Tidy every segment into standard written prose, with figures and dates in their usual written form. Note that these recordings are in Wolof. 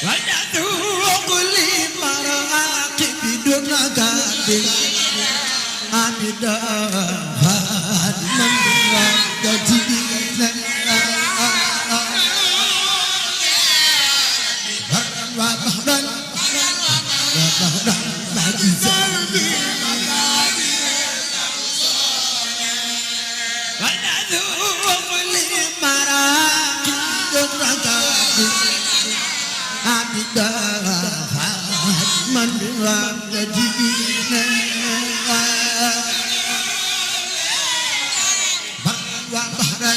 ونذوق لمراقب دون قادر عبدا هادما وجديدا وبحرا بعد ذنبي ونذوق لمراقب دون قادر عبدا هادما وجديدا وبحرا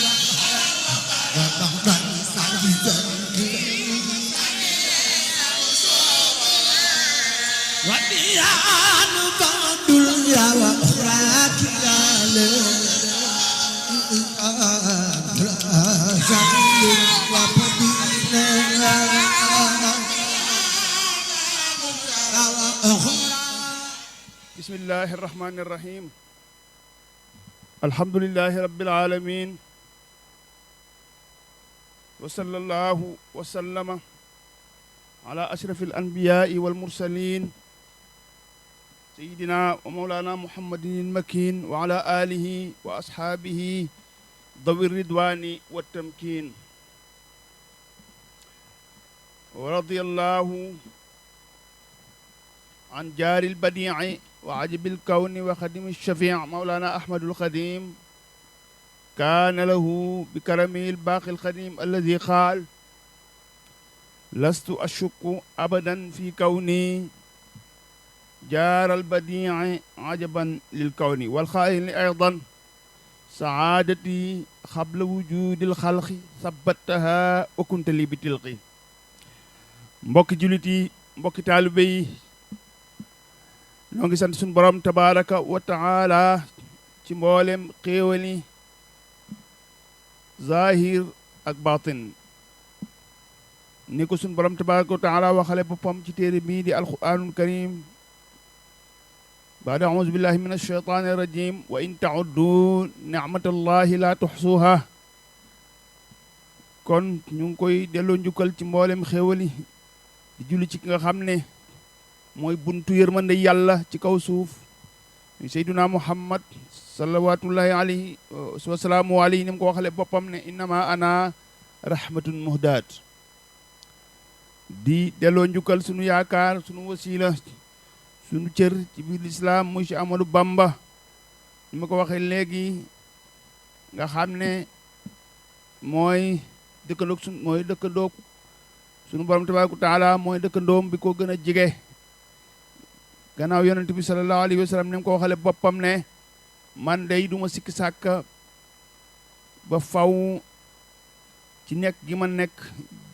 بعد ذنبي وديان بعد اليا وأخراك يا بسم الله الرحمن الرحيم الحمد لله رب العالمين وصلى الله وسلم على أشرف الأنبياء والمرسلين سيدنا ومولانا محمد المكين وعلى آله وأصحابه ذوي الرضوان والتمكين ورضي الله عن جار البديع وعجب الكون وخدم الشفيع مولانا أحمد الخديم كان له بكرمه الباقي الخديم الذي قال لست أشك أبدا في كوني جار البديع عجبا للكون والخائن أيضا سعادتي قبل وجود الخلق ثبتها وكنت لي بتلقي mbokki jullit yi mbokki taalibe yi ñoo ngi sant suñu borom tabaraka wa taala ci mboolem xéewali zahir ak batin ni ko suñu borom tabaraka wa taala waxale boppam ci téere bii di alquranul karim baada auzu billahi min alshaytani irrajim wa in tauddu nicmatallahi la tuxsuha kon ñu ngi koy delloo njukkal ci mboolem xéewali di julli ci ki nga xam ne mooy buntu yërmande yàlla ci kaw suuf seyduna muhammad salawatullahi alayhi wa salaamu alayhi ni mu ko waxale boppam ne innama ana rahmatun muhdaat di delloo njukkal sunu yaakaar sunu wasila sunu cër ci biir lislaam muy ci Amadou Bamba ni ma ko waxee léegi nga xam ne mooy dëkkandoog sunu borom tabaaraka taala mooy dëkkandoom bi ko gën a jige gannaaw yonent bi sallallahu alayhi wa sallam ni mu ko waxale boppam ne man day duma sikki sàkka ba faw ci nekk gi ma nekk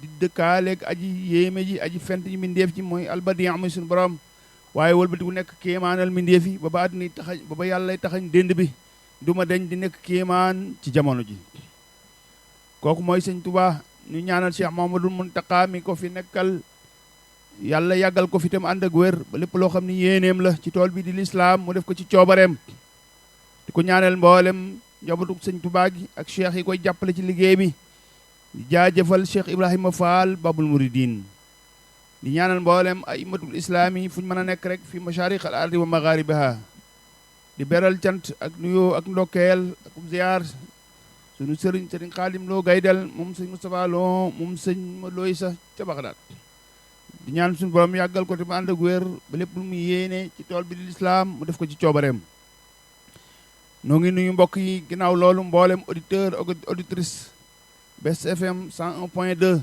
di dëkkaaleeg aji yéeme ji aji fent ji mbindeef ji mooy albadi muy sunu borom waaye wëlbati ku nekk kéemaanal mbindeef yi ba ba àddina taxañ ba ba yàlla taxañ dénd bi duma deñ di nekk kéemaan ci jamono ji kooku mooy sëñ Tuubaa ñu ñaanal Cheikh Mamadou Muntaqa mi ko fi nekkal yàlla yàggal ko fi tam ànd ak wér ba lépp loo xam ne yéeneem la ci tool bi di lislaam mu def ko ci coobareem di ko ñaanal mboolem njabootu sëñ Tuubaa gi ak cheikh yi koy jàppale ci liggéey bi di jaajëfal Cheikh Ibrahima Fall Babul Mouridine di ñaanal mboolem ay imatul islaam yi fu ñu mën a nekk rek fi mashariq al ardi wa magharibiha di beral cant ak nuyoo ak ndokkeel ak ziyaar sunu sëriñ Xaadim Lo Gaydel moom sëñ Moustapha Lo moom sëñ ma looy sa ca Bagdad di ñaan suñu borom yàggal ko te mu ànd ak wér ba lépp lu mu yéene ci tool bi di lislaam mu def ko ci coobareem noo ngi nuyu mbokk yi ginnaaw loolu mboolem auditeur auditrice Best FM 101.2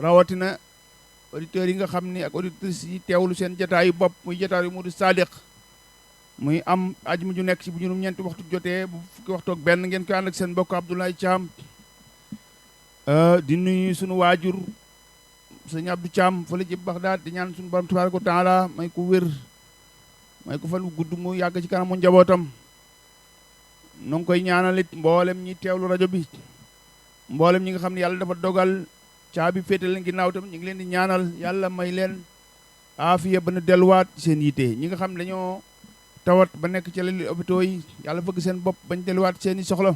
rawatina auditeurs yi nga xam ni ak auditrices yi teewlu seen jataayu bopp muy jataayu Murid Sadiq muy am ajuma ju nekk ci bu juróom ñeenti waxtu jotee bu fukki waxtu ak benn ngeen koy ànd ak seen mbokk Abdoulaye Thiam di nuyu sunu waajur sëñ Abdou Thiam fële ci Bagdad di ñaan suñu borom tabaaraka wa taala may ko wér may ko fan bu gudd mu yàgg ci kanamu njabootam no ngi koy ñaanalit mboolem ñi teewlu rajo bi mboolem ñi nga xam ne yàlla dafa dogal caabi féete leen ginnaaw tam ñu ngi leen di ñaanal yàlla may leen aafiya ba na delluwaat seen yitte ñi nga xam ne dañoo tawat ba nekk ci lali hôpitaux yi yàlla fëgg seen bopp bañ delluwaat seen i soxla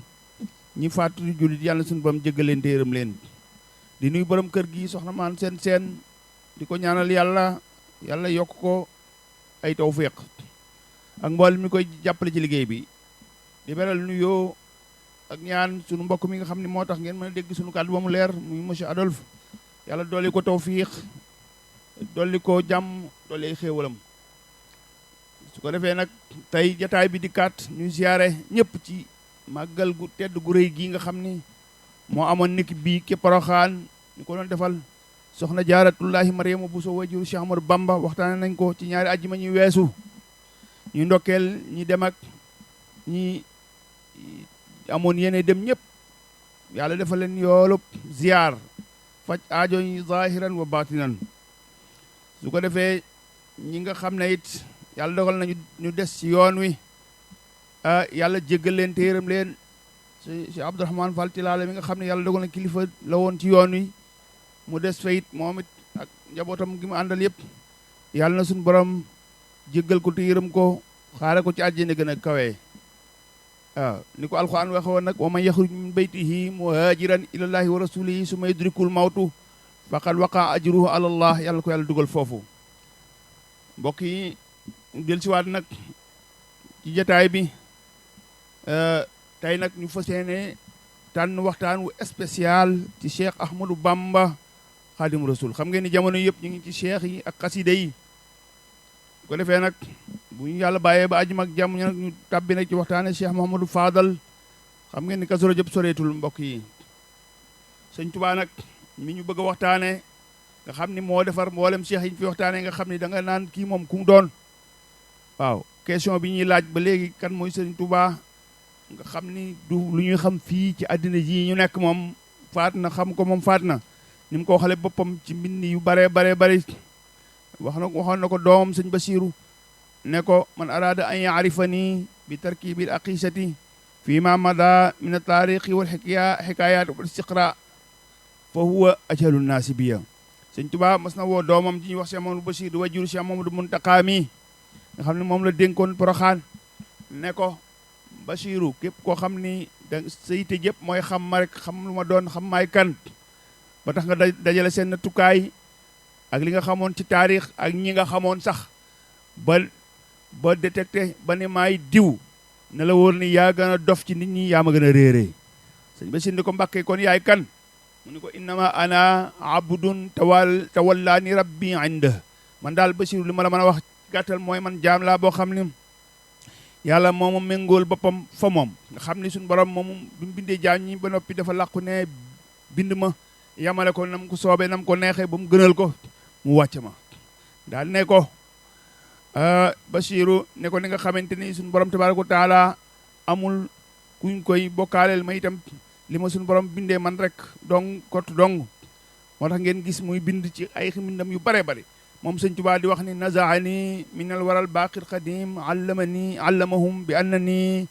ñi faatu jullit yàlla suñu borom jéggal leen te yërëm leen di nuyu borom kër gi soxna maan seen di ko ñaanal yàlla yokk ko ay tawfiq ak mboolem mi koy jàppale ci liggéey bi di beral nuyoo ak ñaan sunu mbokk mi nga xam ne moo tax ngeen mën a dégg sunu kàddu ba mu leer muy monsieur Adolphe yàlla dolli ko tawfiq dolli ko jàmm dolli ay xéewalam su ko defee nag tey jataay bi di kaat ñu ziyaare ñëpp ci màggal gu tedd gu rëy gii nga xam ni moo amoon niki bii ki Poroxaan ñu ko doon defal soxna jaaratullahi Mariama Bousso wajuru Cheikh Ahmadou Bamba waxtaane nañ ko ci ñaari ajjuma ñuy weesu ñu ndokkeel ñi dem ak ñi amoon yéene dem ñëpp yàlla defal leen yoolub ziyaar faj aajo yi zahiran wa batinan su ko defee ñi nga xam ne it yàlla dogal nañu ñu des ci yoon wi yàlla jéggal leen te yërëm leen si Abdourahmane Fall Tilala mi nga xam ne yàlla dogal na kilifa la woon ci yoon wi mu des fa it moom it ak njabootam gi mu àndal yëpp yàlla na suñu borom jéggal ko te yërëm ko xaare ko ci àjjana gën a kawee waaw ni ko alxuraan waxe woon nag wa man yaxruj min baytihi muhajiran ilallahi wa rasulihi summa yudrikul mawtu faqad waqa ajruhu ala allah yàlla ko yàlla dugal foofu mbokk yi del siwaat nag ci jataay bi tey nag ñu fas yéene tànn waxtaan wu spécial ci Cheikh Ahmadou Bamba Xaadim Rasul xam ngeen ni jamono yëpp ñu ngi ci cheikh yi ak xasida yi ko defee nag bu ñu yàlla bàyyee ba àjjuma ak jàmm ñu nag ñu tàbbi nag ci waxtaane Cheikh Mouhamadou Fadal xam ngeen ni Kazu Rajab soreetul mbokk yi sëñ Tuubaa nag mi ñu bëgg a waxtaane nga xam ni moo defar mboolem cheikh yi ñu fi waxtaane nga xam ni da nga naan kii moom ku mu doon waaw question bi ñuy laaj ba léegi kan mooy sëñ Tuubaa nga xam ni du lu ñuy xam fii ci àddina ji ñu nekk moom faat na xam ko moom faat na ni mu ko waxale boppam ci mbind yu bare waxoon na ko doomam sëñ Basiiru ne ko man araada an yaarifani bi tarkibil aqisati fi ma mada min ataarixi wal xikayat wal istiqra fa huwa ajalu naasi biya sëñ Tuubaa mas na woo doomam ji ñuy wax Cheikh Mamadou Bachir di wajuru Cheikh Mamadou Muntaqa mi nga xam ne moom la dénkoon Poroxaan ne ko Bachiru képp koo xam ni da sa yite jëpp mooy xam ma rek xam lu ma doon xam maay kan ba tax nga dajale seen nattukaay ak li nga xamoon ci taarix ak ñi nga xamoon sax ba détecté ba ne maay diw ne la wóor ni yaa gën a dof ci nit ñi yaa ma gën a réeree sëñ Bachir ni ko Mbàkke kon yaay kan mu ni ko innama ana abdun tawallaani rabbi inda man daal Bachiru li ma la mën a wax gàttal mooy man jaam laa boo xam ni yàlla moomu méngool boppam fa moom nga xam ni suñu borom moomu bi mu bindee jaam ñi ba noppi dafa làqu ne bind ma yamale ko nam ko soobee nam ko neexee ba mu gënal ko mu wàcc ma daal ne ko Bachiru ne ko ni nga xamante ni suñu borom tabaaraka wa taala amul kuñ koy bokkaaleel ma itam li ma suñu borom bindee man rek dong kott dong moo tax ngeen gis muy bind ci ay mbindam yu bare bari moom sëñ Tuubaa di wax ni nazaani min al waral baaqil qadim allamahum bi annani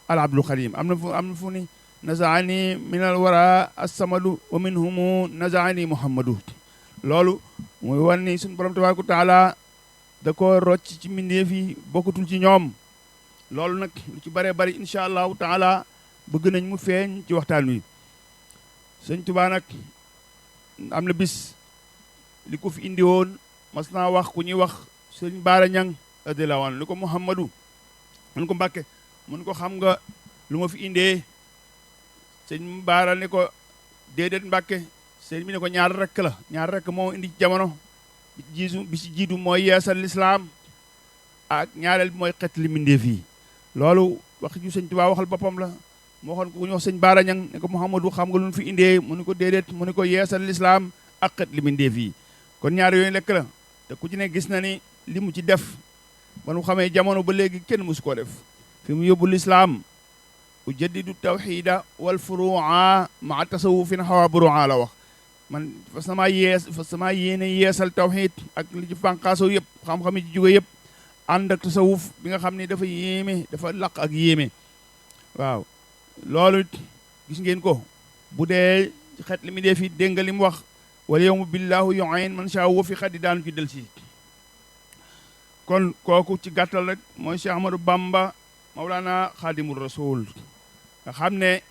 al abdul xadim am na fu ni nazaani min al wara assamadu wa minhumu nazaani muhammadu loolu muy wan ni suñu borom tabaaraka wa taala da ko rocc ci mbindeef yi bokkatul ci ñoom loolu nag lu ci bare bari incha allahu taala bëgg nañ mu feeñ ci waxtaan wi sëñ Tuubaa nag am na bis li ko fi indi woon mas naa wax ku ñuy wax sëñ Baara Ñang radiyallaahu anhu ni ko Muhammadu mun ko Mbàkke mun ko xam nga lu ma fi indee sëñ Baara ni ko déedéet Mbàkke sëñ bi ne ko ñaar rekk moo indi ci jamono bi ci jiitu mooy yeesal lislaam ak ñaareel bi mooy xet li mbindeef yi loolu wax ju sëñ Tuubaa waxal boppam la moo waxoon ko ku ñuy wax sëñ Baara Ñang ne ko Muhammadu xam nga lu fi indee mu ni ko déedéet mu ni ko yeesal lislaam ak xet li mbindeef yi kon ñaar yooyu lekk la te ku ci ne gis na ni li mu ci def ba nu xamee jamono ba léegi kenn musu koo def fi mu yóbbu lislaam ujaddidu tawxida wal furu'a maa tasawufin xawa buru'a la wax man fas sama yéene yeesal tawxid ak li ci fànqaasoo yëpp xam-xam yi ci jóge yëpp ànd ak tasawuf bi nga xam ne dafa yéeme dafa laq ak yéeme waaw loolu gis ngeen ko bu dee xet li mi dee fi dégg nga li mu wax wala yowmu billahu yu'in man sha wa fi xaddi daanu ci del si kon kooku ci gàttal rek mooy Cheikh Ahmadou Bamba Mawlana Xaadimul Rasul nga xam ne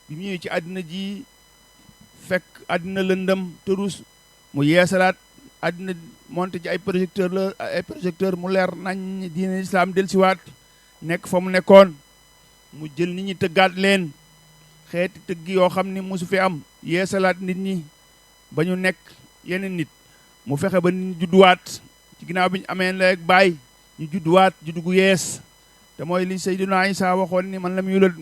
bi mu ñëwee ci àddina ji fekk àddina lëndëm tërus mu yeesalaat àddina monté ci ay projecteur mu leer nañ diine islam dellusiwaat nekk fa mu nekkoon mu jël nit ñi tëggaat leen xeeti tëgg yoo xam ni mosu fi am yeesalaat nit ñi ba ñu nekk yeneen nit mu fexe ba nit ñi judduwaat ci ginnaaw bi ñu amee leeg baay ñu judduwaat juddu gu yees te mooy li Seydina Isa waxoon ni man lam yulad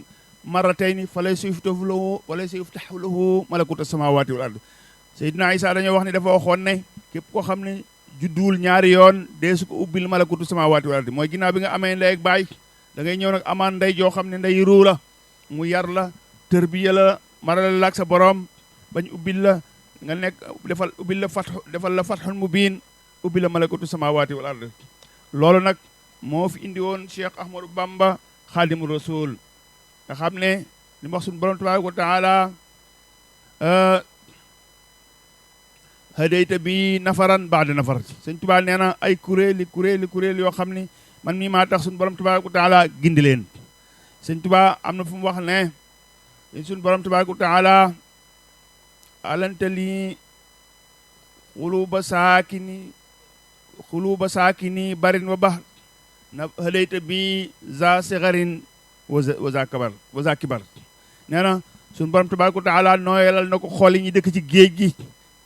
marratayni falaysa yuftahu lahu walaysa yuftahu lahu malakutu samawati wal ard Seydina Isa dañoo wax ni dafa waxoon ne képp koo xam ne judduwul ñaari yoon dee su ko ubbil malakutu samawati wal ard mooy ginnaaw bi nga amee leeg baay da ngay ñëw nag amaan ndey joo xam ne ndey ruu la mu yar la tërbiya la maral la ak sa borom bañ ubbil la nga nekk defal la fatxun mubiin ubbil la malakutu samawati wal ard loolu nag moo fi indi woon Cheikh Ahmadou Bamba Xaadimu Rasul nga xam ne li mu wax suñu borom tabaaraka wa taala hadayta bi nafaran ba'da nafar sëñ Tuubaa nee na ay kuréel yoo xam ni man mii maa tax suñu borom tabaaraka wa taala gindi leen sëñ Tuubaa am na fu mu wax ne suñu borom tabaaraka wa taala alanta lii xuluba saakini barin wa bahr na hadayta bi za sigarin wa za kibar nee na suñu borom tabaaraka wa taala nooyalal na ko xool yi ñi dëkk ci géej gi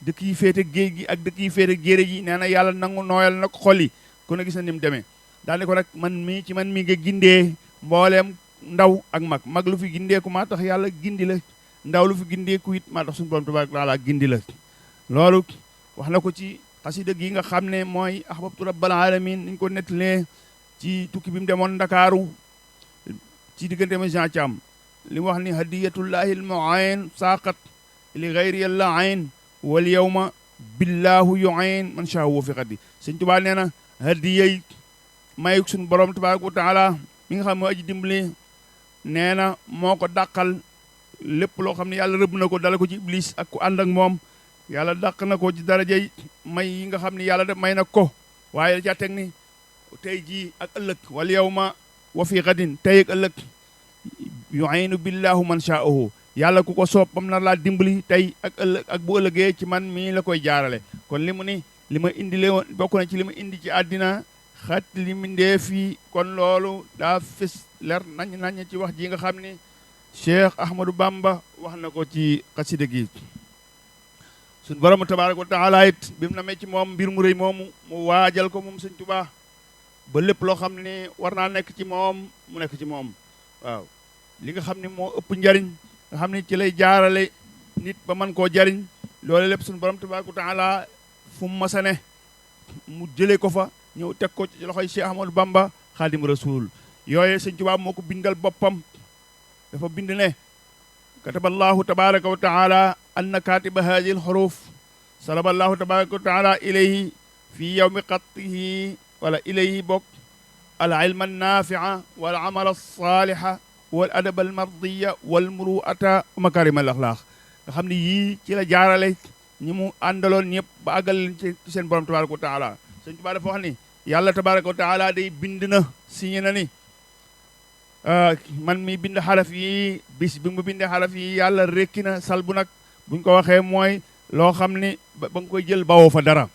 dëkk yi féete géej gi ak dëkk yi féete géere ji nee na yàlla nangu nooyal na ko xol yi ku ne gis na ni mu demee daal ne ko nag man mii nga gindee mbooleem ndaw ak mag lu fi gindeeku maa tax yàlla gindi la ndaw lu fi gindeeku it maa tax suñu borom tabaaraka wa taala gindi la loolu wax na ko ci xasida gi nga xam ne mooy ahbabtu rabbal alamin niñ ko nettalee ci tukki bi mu demoon Ndakaaru ci diggante ma Jean Thiam li mu wax ni hadiyatullahi al mu'ayn saqat li ghayri yàlla ayn wal yawma billahu yu'ayn man shaa wa fi xaddi sëñ Tuubaa nee na hadiyay mayuk suñu borom tabaaraka wa taala mi nga xam ne aji dimbali nee na moo ko dàqal lépp loo xam ne yàlla rëbb na ko dala ko ci iblis ak ku ànd ak moom yàlla dàq na ko ci darajay may yi nga xam ne yàlla def may na ko waaye da ca teg ni tey jii ak ëllëg wal yawma wa fi xadin tey ak ëllëg yu'aynu billahu man shaahu yàlla ku ko soob bam na laa dimbali tey ak ëllëg ak bu ëllëgee ci man mii la koy jaarale kon li mu ni li ma indi leewoon bokk na ci li ma indi ci àddina xat li mindee fii kon loolu daa fës leer nañ ci wax ji nga xam ni Cheikh Ahmadou Bamba wax na ko ci xasida gi suñu borom tabaaraka wa taala it bi mu namee ci moom mbir mu rëy moomu mu waajal ko moom sëñ Tuubaa ba lépp loo xam ne war naa nekk ci moom mu nekk ci moom waaw li nga xam ne moo ëpp njariñ nga xam ne ci lay jaarale nit ba mën koo jariñ loolu lépp suñu borom tabaaraka wa taala fu mu masa ne mu jëlee ko fa ñëw teg ko ci loxoy Cheikh Ahmadou Bamba Xaadimu Rasuul yooye sëñ Tuubaa moo ko bindal boppam dafa bind ne kataballahu tabaaraka wa taala anna katiba hadihi alxuruf salaballahu tabaaraka wa taala ilayhi fi yawmi qattihi wala ilayhi bokk al ilma annafia wal amala alsaliha wal adaba almardiya wal muruata wa makarima al axlaaq nga xam ne yii ci la jaarale ñi mu àndaloon ñëpp ba àggal leen ci seen borom tabaaraka wa taala sëñ Tuubaa dafa wax ni yàlla tabaaraka wa taala day bind na signé na ni man mi bind xaraf yi bis bi mu bindee xaraf yi yàlla rekki na salbu nag buñ ko waxee mooy loo xam ni ba nga koy jël bawoo fa dara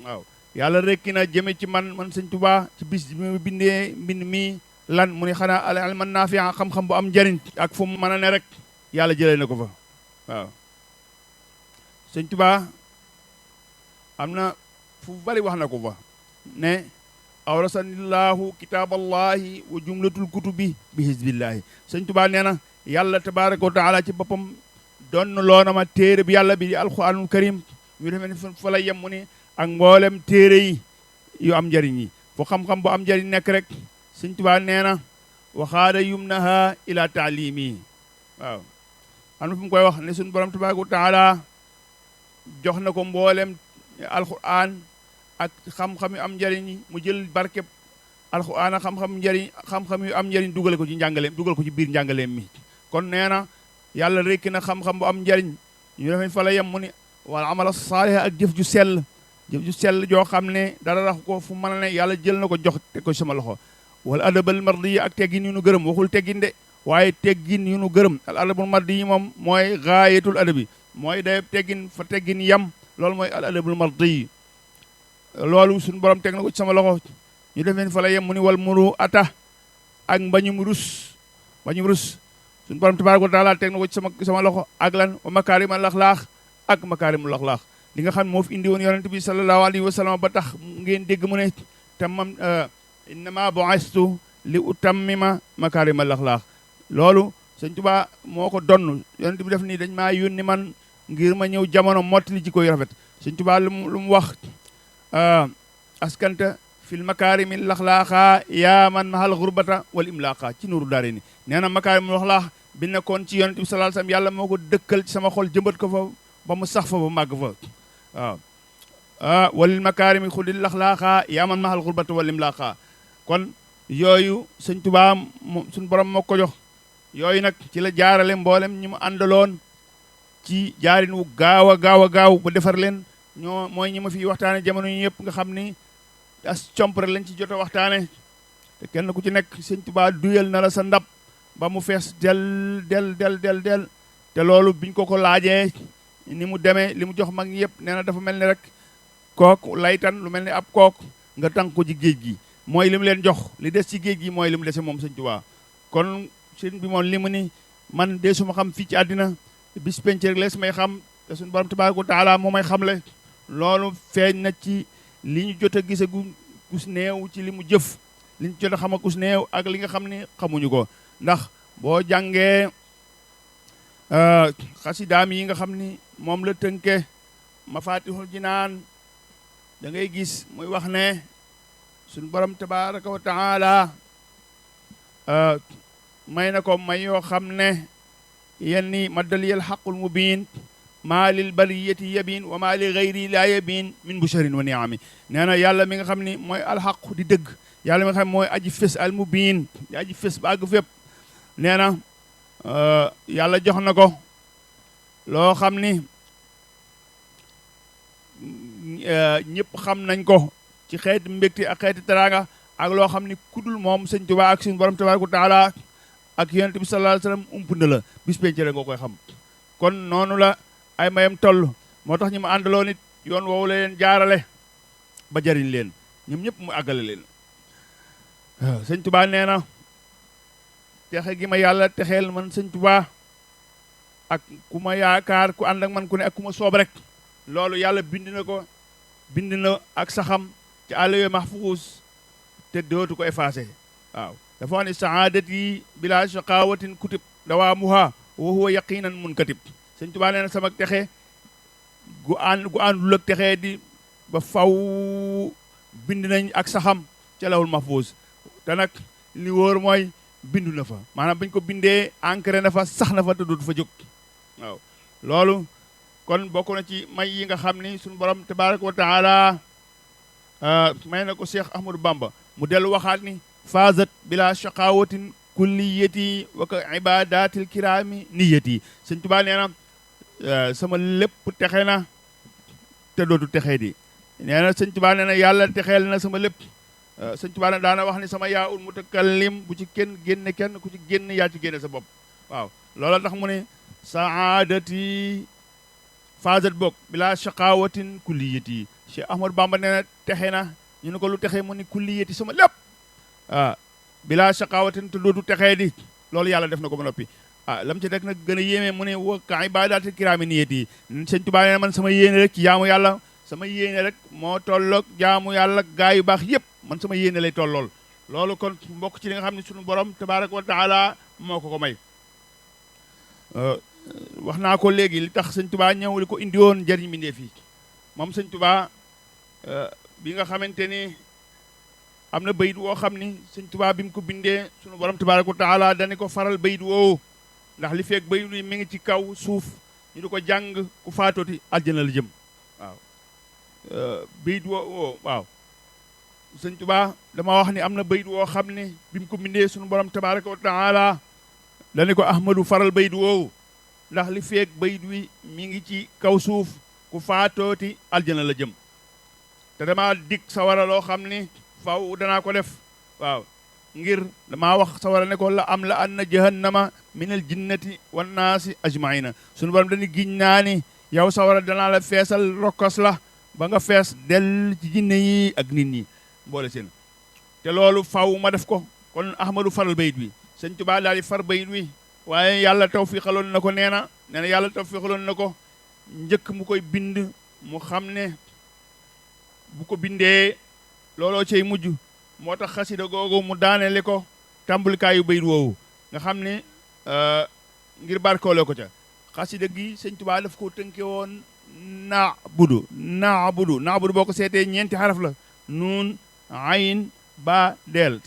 waaw yàlla rekki na jëme ci man sëñ Tuubaa ci bis bi mu bindee mbind mi lan mu ni xanaa al ilma naafi xam-xam bu am njariñ ak fu mu mën a ne rek yàlla jëlee na ko fa waaw sëñ Tuubaa am na fu bari wax na ko fa ne awrasanillahu kitaaballahi wa jumlatul kutubi bi hizbillahi sëñ Tuubaa nee na yàlla tabaaraka wa taala ci boppam doon loona ma téere bi yàlla bi di alquranul karim ñu demee ni fa la yem mu ni ak mboolem téere yi yu am njariñ yi fu xam-xam bu am njariñ nekk rek sëñ Tuubaa nee na waxaada yumnaha ila taalimi waaw am na fu mu koy wax ne suñu borom tabaaraka wa taala jox na ko mboolem alquran ak xam-xam yu am njariñ yi mu jël barkeb alquran ak xam-xam yu am njariñ dugal ko ci njàngaleem dugal ko ci biir njàngaleem mi kon nee na yàlla rekki na xam-xam bu am njariñ ñu defe fa la yem mu ni wala amala saalih ak jëf ju sell joo xam ne dara rax ko fu mën a ne yàlla jël na ko jox teg ko sama loxo wala adabal mardi ak teggin yu nu gërëm waxul teggin de waaye teggin yu nu gërëm al adabul mardi yi moom mooy gaayatul adabi mooy day teggin fa teggin yam loolu mooy al adabul mardi loolu suñu borom teg na ko ci sama loxo ñu def leen fa la yem mu ni wal muru ata ak mbañum rus suñu borom tabaaraka wa taala teg na ko ci sama loxo ak lan wa makaarimal axlaaq ak makaarimul axlaaq li nga xam ne moo fi indi woon yonent bi sallallahu alayhi wa sallam ba tax ngeen dégg mu ne tamam innama bu'istu li utammima makaarimal axlaaq loolu sëñ Tuubaa moo ko donn yonent bi def nii dañ maa yónni man ngir ma ñëw jamono mottali jikko yu rafet sëñ Tuubaa lu mu wax askanta fil makaarimi laxlaaqa yaa man mahal xurbata wal imlaaqa ci nuuru daare ni nee na makaarimul axlaaq bi nekkoon ci yonent bi sallallahu alayhi wasallam yàlla moo ko dëkkal ci sama xol jëmbat ko fa ba mu sax fa ba màgg fa waaw walil makaarimi xudil laxlaaqa yaa man mahal xurbata wal imlaaqa kon yooyu sëñ Tuubaa suñu borom moo ko jox yooyu nag ci la jaarale mboolem ñi mu àndaloon ci jaarin wu gaaw a gaaw ba defar leen ñoo mooy ñi ma fi waxtaane jamono yi yëpp nga xam ni as compre lañ ci jot a waxtaane te kenn ku ci nekk sëñ Tuubaa duyal na la sa ndab ba mu fees del te loolu biñ ko laajee ni mu demee li mu jox mag ñi yëpp nee na dafa mel ni rek kook laytan lu mel ni ab kook nga tànk ko ci géej gi mooy li mu leen jox li des ci géej gi mooy li mu dese moom sëñ Tuubaa kon sëñ bi moom li mu ni man de suma xam fii ci àddina bis penc rek lees may xam te suñu borom tabaaraka wa taala moo may xamle loolu feeñ na ci li ñu jot a gise gus néew ci li mu jëf li ñu jot a xam a gus néew ak li nga xam ni xamuñu ko ndax boo jàngee xasidaam yi nga xam ni moom la tënke mafatihul jinaan da ngay gis muy wax ne suñu borom tabaaraka wa taala may na ko may yoo xam ne yenn ni maddaliyal xaqul mubiin maa lil bariyati yabin wa maa li gayri laa yabin min busharin wa niami nee na yàlla mi nga xam ni mooy alxaqu di dëgg yàlla mi nga xam ne mooy aji fés al mubiin di aji fés ba àgg fépp nee na yàlla jox na ko loo xam ni ñëpp xam nañ ko ci xeeti mbégte ak xeeti teraanga ak loo xam ni kudul moom sëñ Tuubaa ak suñu borom tabaaraka wa taala ak yonent bi sallallahu alayhi wa sallam ump na la bis penc rek nga koy xam kon noonu la ay mayam toll moo tax ñi ma àndaloo nit yoon woowu la leen jaarale ba jariñ leen ñoom ñëpp mu àggale leen waaw sëñ Tuubaa nee na texe gi ma yàlla texeel man sëñ Tuubaa ak ku ma yaakaar ku ànd ak man ku ne ak ku ma soob rek loolu yàlla bind na ak saxam ci àlluwa mahfuus te dootu ko effacé waaw dafa wax ne saadati bila shaqawatin kutib dawaamuha wa huwa yaqinan munkatib sëñ Tuubaa nee na sama texe gu àndul ak texee di ba faw bind nañ ak saxam ca lawul mahfuus te nag li wóor mooy bindu na fa maanaam bañ ko bindee ancré na fa sax na fa te dootu fa jóg waaw loolu kon bokk na ci may yi nga xam ni suñu borom tabaaraka wa taala may na ko Cheikh Ahmadou Bamba mu dellu waxaat ni faazat bila shaqawatin kulliyati wa ka ibadatil kirami niyati sëñ Tuubaa nee na sama lépp texe na te dootu texee di nee na sëñ Tuubaa nee na yàlla texeel na sama lépp sëñ Tuubaa ne daana wax ni sama yaa ul mutakallim bu ci kenn génne kenn ku ci génn yaa ci génne sa bopp waaw loola tax mu ne saadati faazat bokk bila shaqawatin kulliyati Cheikh Ahmadou Bamba nee na texe na ñu ne ko lu texee mu ni kulliyati sama lépp bila shaqawatin te dootu texee di loolu yàlla def na ko ba noppi lam ci rek nag gën a yéeme mu ne wa ka ibadatil kirami niyati sëñ Tuubaa nee na man sama yéene rek ci jaamu yàlla sama yéene rek moo tolloog jaamu yàlla gaa yu baax yëpp man sama yéene lay tollool loolu kon mbokk ci li nga xam ne sunu borom tabaaraka wa taala moo ko may wax naa ko léegi li tax sëñ Tuubaa ñëw li ko indi woon njëriñ mbindéef yi moom sëñ Tuubaa bi nga xamante ni am na bayit woo xam ni sëñ Tuubaa bi mu ko bindee sunu borom tabaaraka wa taala dani ko faral bayit woowu ndax li feeg bayit wi mi ngi ci kaw suuf ñu di ko jàng ku faatooti aljana la jëm waaw bayit woo waaw sëñ Tuubaa dama wax ni am na bayit woo xam ne bi mu ko bindee sunu borom tabaaraka wa taala dani ko Ahmadu faral bayit woowu ndax li feeg bayit wi mi ngi ci kaw suuf ku faatooti aljana la jëm te dama dig sawara loo xam ni faw danaa ko def waaw ngir damaa wax sawara ne ko la am la anna jahannama minal jinnati wan naasi ajmaina sunu borom dañu giñ naa ni yow sawara danaa la feesal rokkos la ba nga fees dell ci jinne yi ak nit ñi boole seen te loolu faw ma def ko kon ahmadu faral bayit wi sëñ Tuubaa daal di far bayit wi waaye yàlla tawfiixaloon na ko nee na yàlla tawfiixaloon na ko njëkk mu koy bind mu xam ne bu ko bindee looloo cay mujj moo tax xasida googu mu daaneele ko tàmbalikaayu bayit woowu nga xam ne ngir barkooloo ko ca xasida gi sëñ Tuubaa daf ko tënke woon naabudu boo ko seetee ñeenti xaraf la nuun ayin ba deel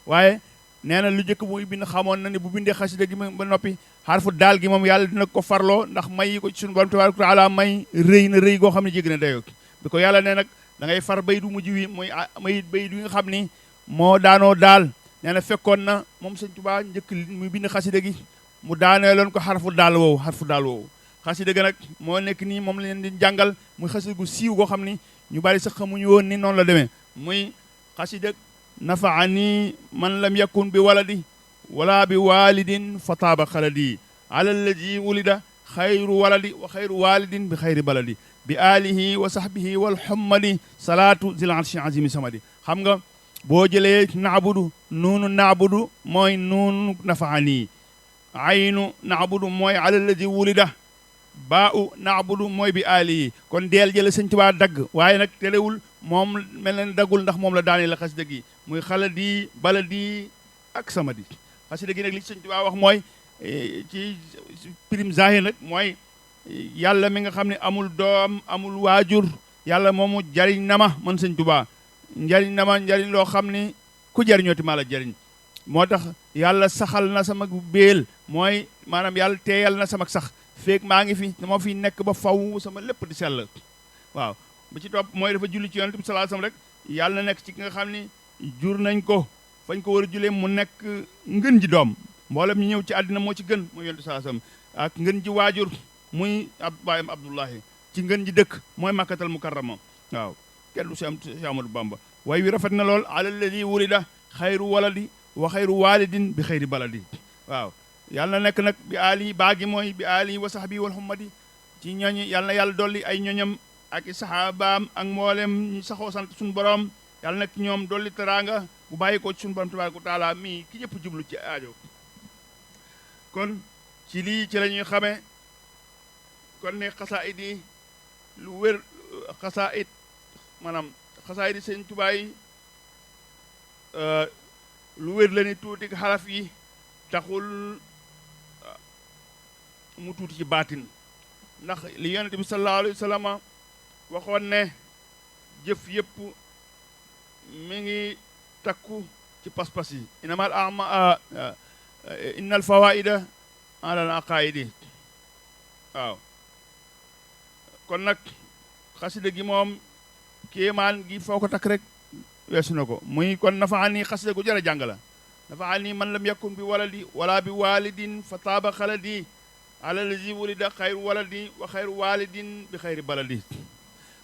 waaye nee na lu njëkk muy bind xamoon na ne bu bindee xasida gi ba noppi xarfu daal gi moom yàlla dina ko farloo ndax may yi ko ci suñu borom tabaaraka wa taala may rëy na rëy goo xam ne jéggi na dayoo bi ko yàlla ne nag da ngay far baydu mujj wi mooy baydu yi nga xam ni moo daanoo daal nee na fekkoon na moom sëñ Tuubaa njëkk muy bind xasida gi mu daanee loon ko xarfu daal woowu xasida ga nag moo nekk nii moom la leen di jàngal muy xasida gu siiw goo xam ni ñu bari sax xamuñu woon ni noonu la demee muy xasida nafaani man lam yakun bi waladi wala bi walidin fa taaba xaladi ala alladi wulida xayru waladi wa xayru walidin bi xayri baladi bi alihi wa sahbihi wal xummadi salaatu zil arshi azimi samadi xam nga boo jëlee naabudu nuunu naabudu mooy nuunu nafaani aynu naabudu mooy ala alladi wulida baa u naabudu mooy bi alihi kon deel jële sëñ Tuubaa dagg waaye nag telewul moom mel na ne daggul ndax moom la daane la xasida gi muy xaladi baladi ak samadi xasida gi nag li sëñ Tuubaa wax mooy ci prime zahir nag mooy yàlla mi nga xam ne amul doom amul waajur yàlla moomu jariñ na ma man sëñ Tuubaa njariñ na ma njariñ loo xam ni ku jariñooti maa la jariñ moo tax yàlla saxal na sama béel mooy maanaam yàlla teeyal na sama sax feeg maa ngi fi moo fi nekk ba faw sama lépp di sell waaw ba ci topp mooy dafa julli ci yonent bi sallallahu alayhi wasallam rek yàlla na nekk ci ki nga xam ni jur nañ ko fañ ko war a julee mu nekk ngën ji doom mboolem ñu ñëw ci àddina moo ci gën mooy yonent bi sallallahu alayhi wasallam ak ngën ji waajur muy baayam Abdullahi ci ngën ji dëkk mooy Makkatal Mukarrama waaw kenn du si am si Amadou Bamba waaye wi rafet na lool ala alladi wulida xayru waladi wa xayru walidin bi xayri baladi waaw yàlla na nekk nag bi ali baagi mooy bi ali wa sahbi wal hummadi ci ñooñu yàlla na yàlla dolli ay ñoñam ak i saxaabaam ak mboolem ñi saxoo sant suñu borom yàlla nekk ñoom dolli teraanga bu bàyyi ko ci suñu borom tabaaraka wa taala mii ki ñëpp jublu ci aajo kon ci lii ci la ñuy xamee kon ne xasaayid yi lu wér xasaayid maanaam xasaayid yi sëñ Tuubaa yi lu wér la ni tuuti xaraf yi taxul mu tuuti ci baatin ndax li yonent bi sallallahu alayhi wa sallam waxoon ne jëf yëpp mi ngi takku ci pas-pas yi innal fawaida alal aqaidi waaw kon nag xasida gi moom kéemaan gi foo ko takk rek weesu na ko muy kon nafaani xasida gu jar a jàng la nafaani man lam yakun bi waladi wala bi walidin fa taaba xaladi ala lazi wulida xayru waladi wa xayru walidin bi xayri baladi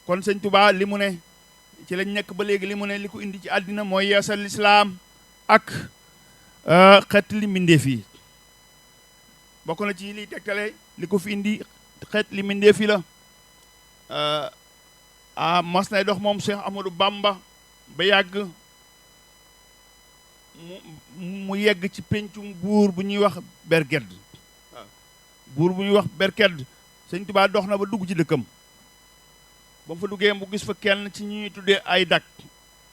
kon sëñ Tuubaa li mu ne ci lañ nekk ba léegi li mu ne li ko indi ci àddina mooy yeesal lislaam ak xeet li mbindeef yi bokk na ci liy tegtale li ko fi indi xeet li mbindeef yi la mas nay dox moom Cheikh Amadou Bamba ba yàgg mu yegg ci pencum buur bu ñuy wax Bergedd waaw buur bu ñuy wax Bergedd sëñ Tuubaa dox na ba dugg ci dëkkam ba mu fa duggee mu gis fa kenn ci ñuy tuddee ay dak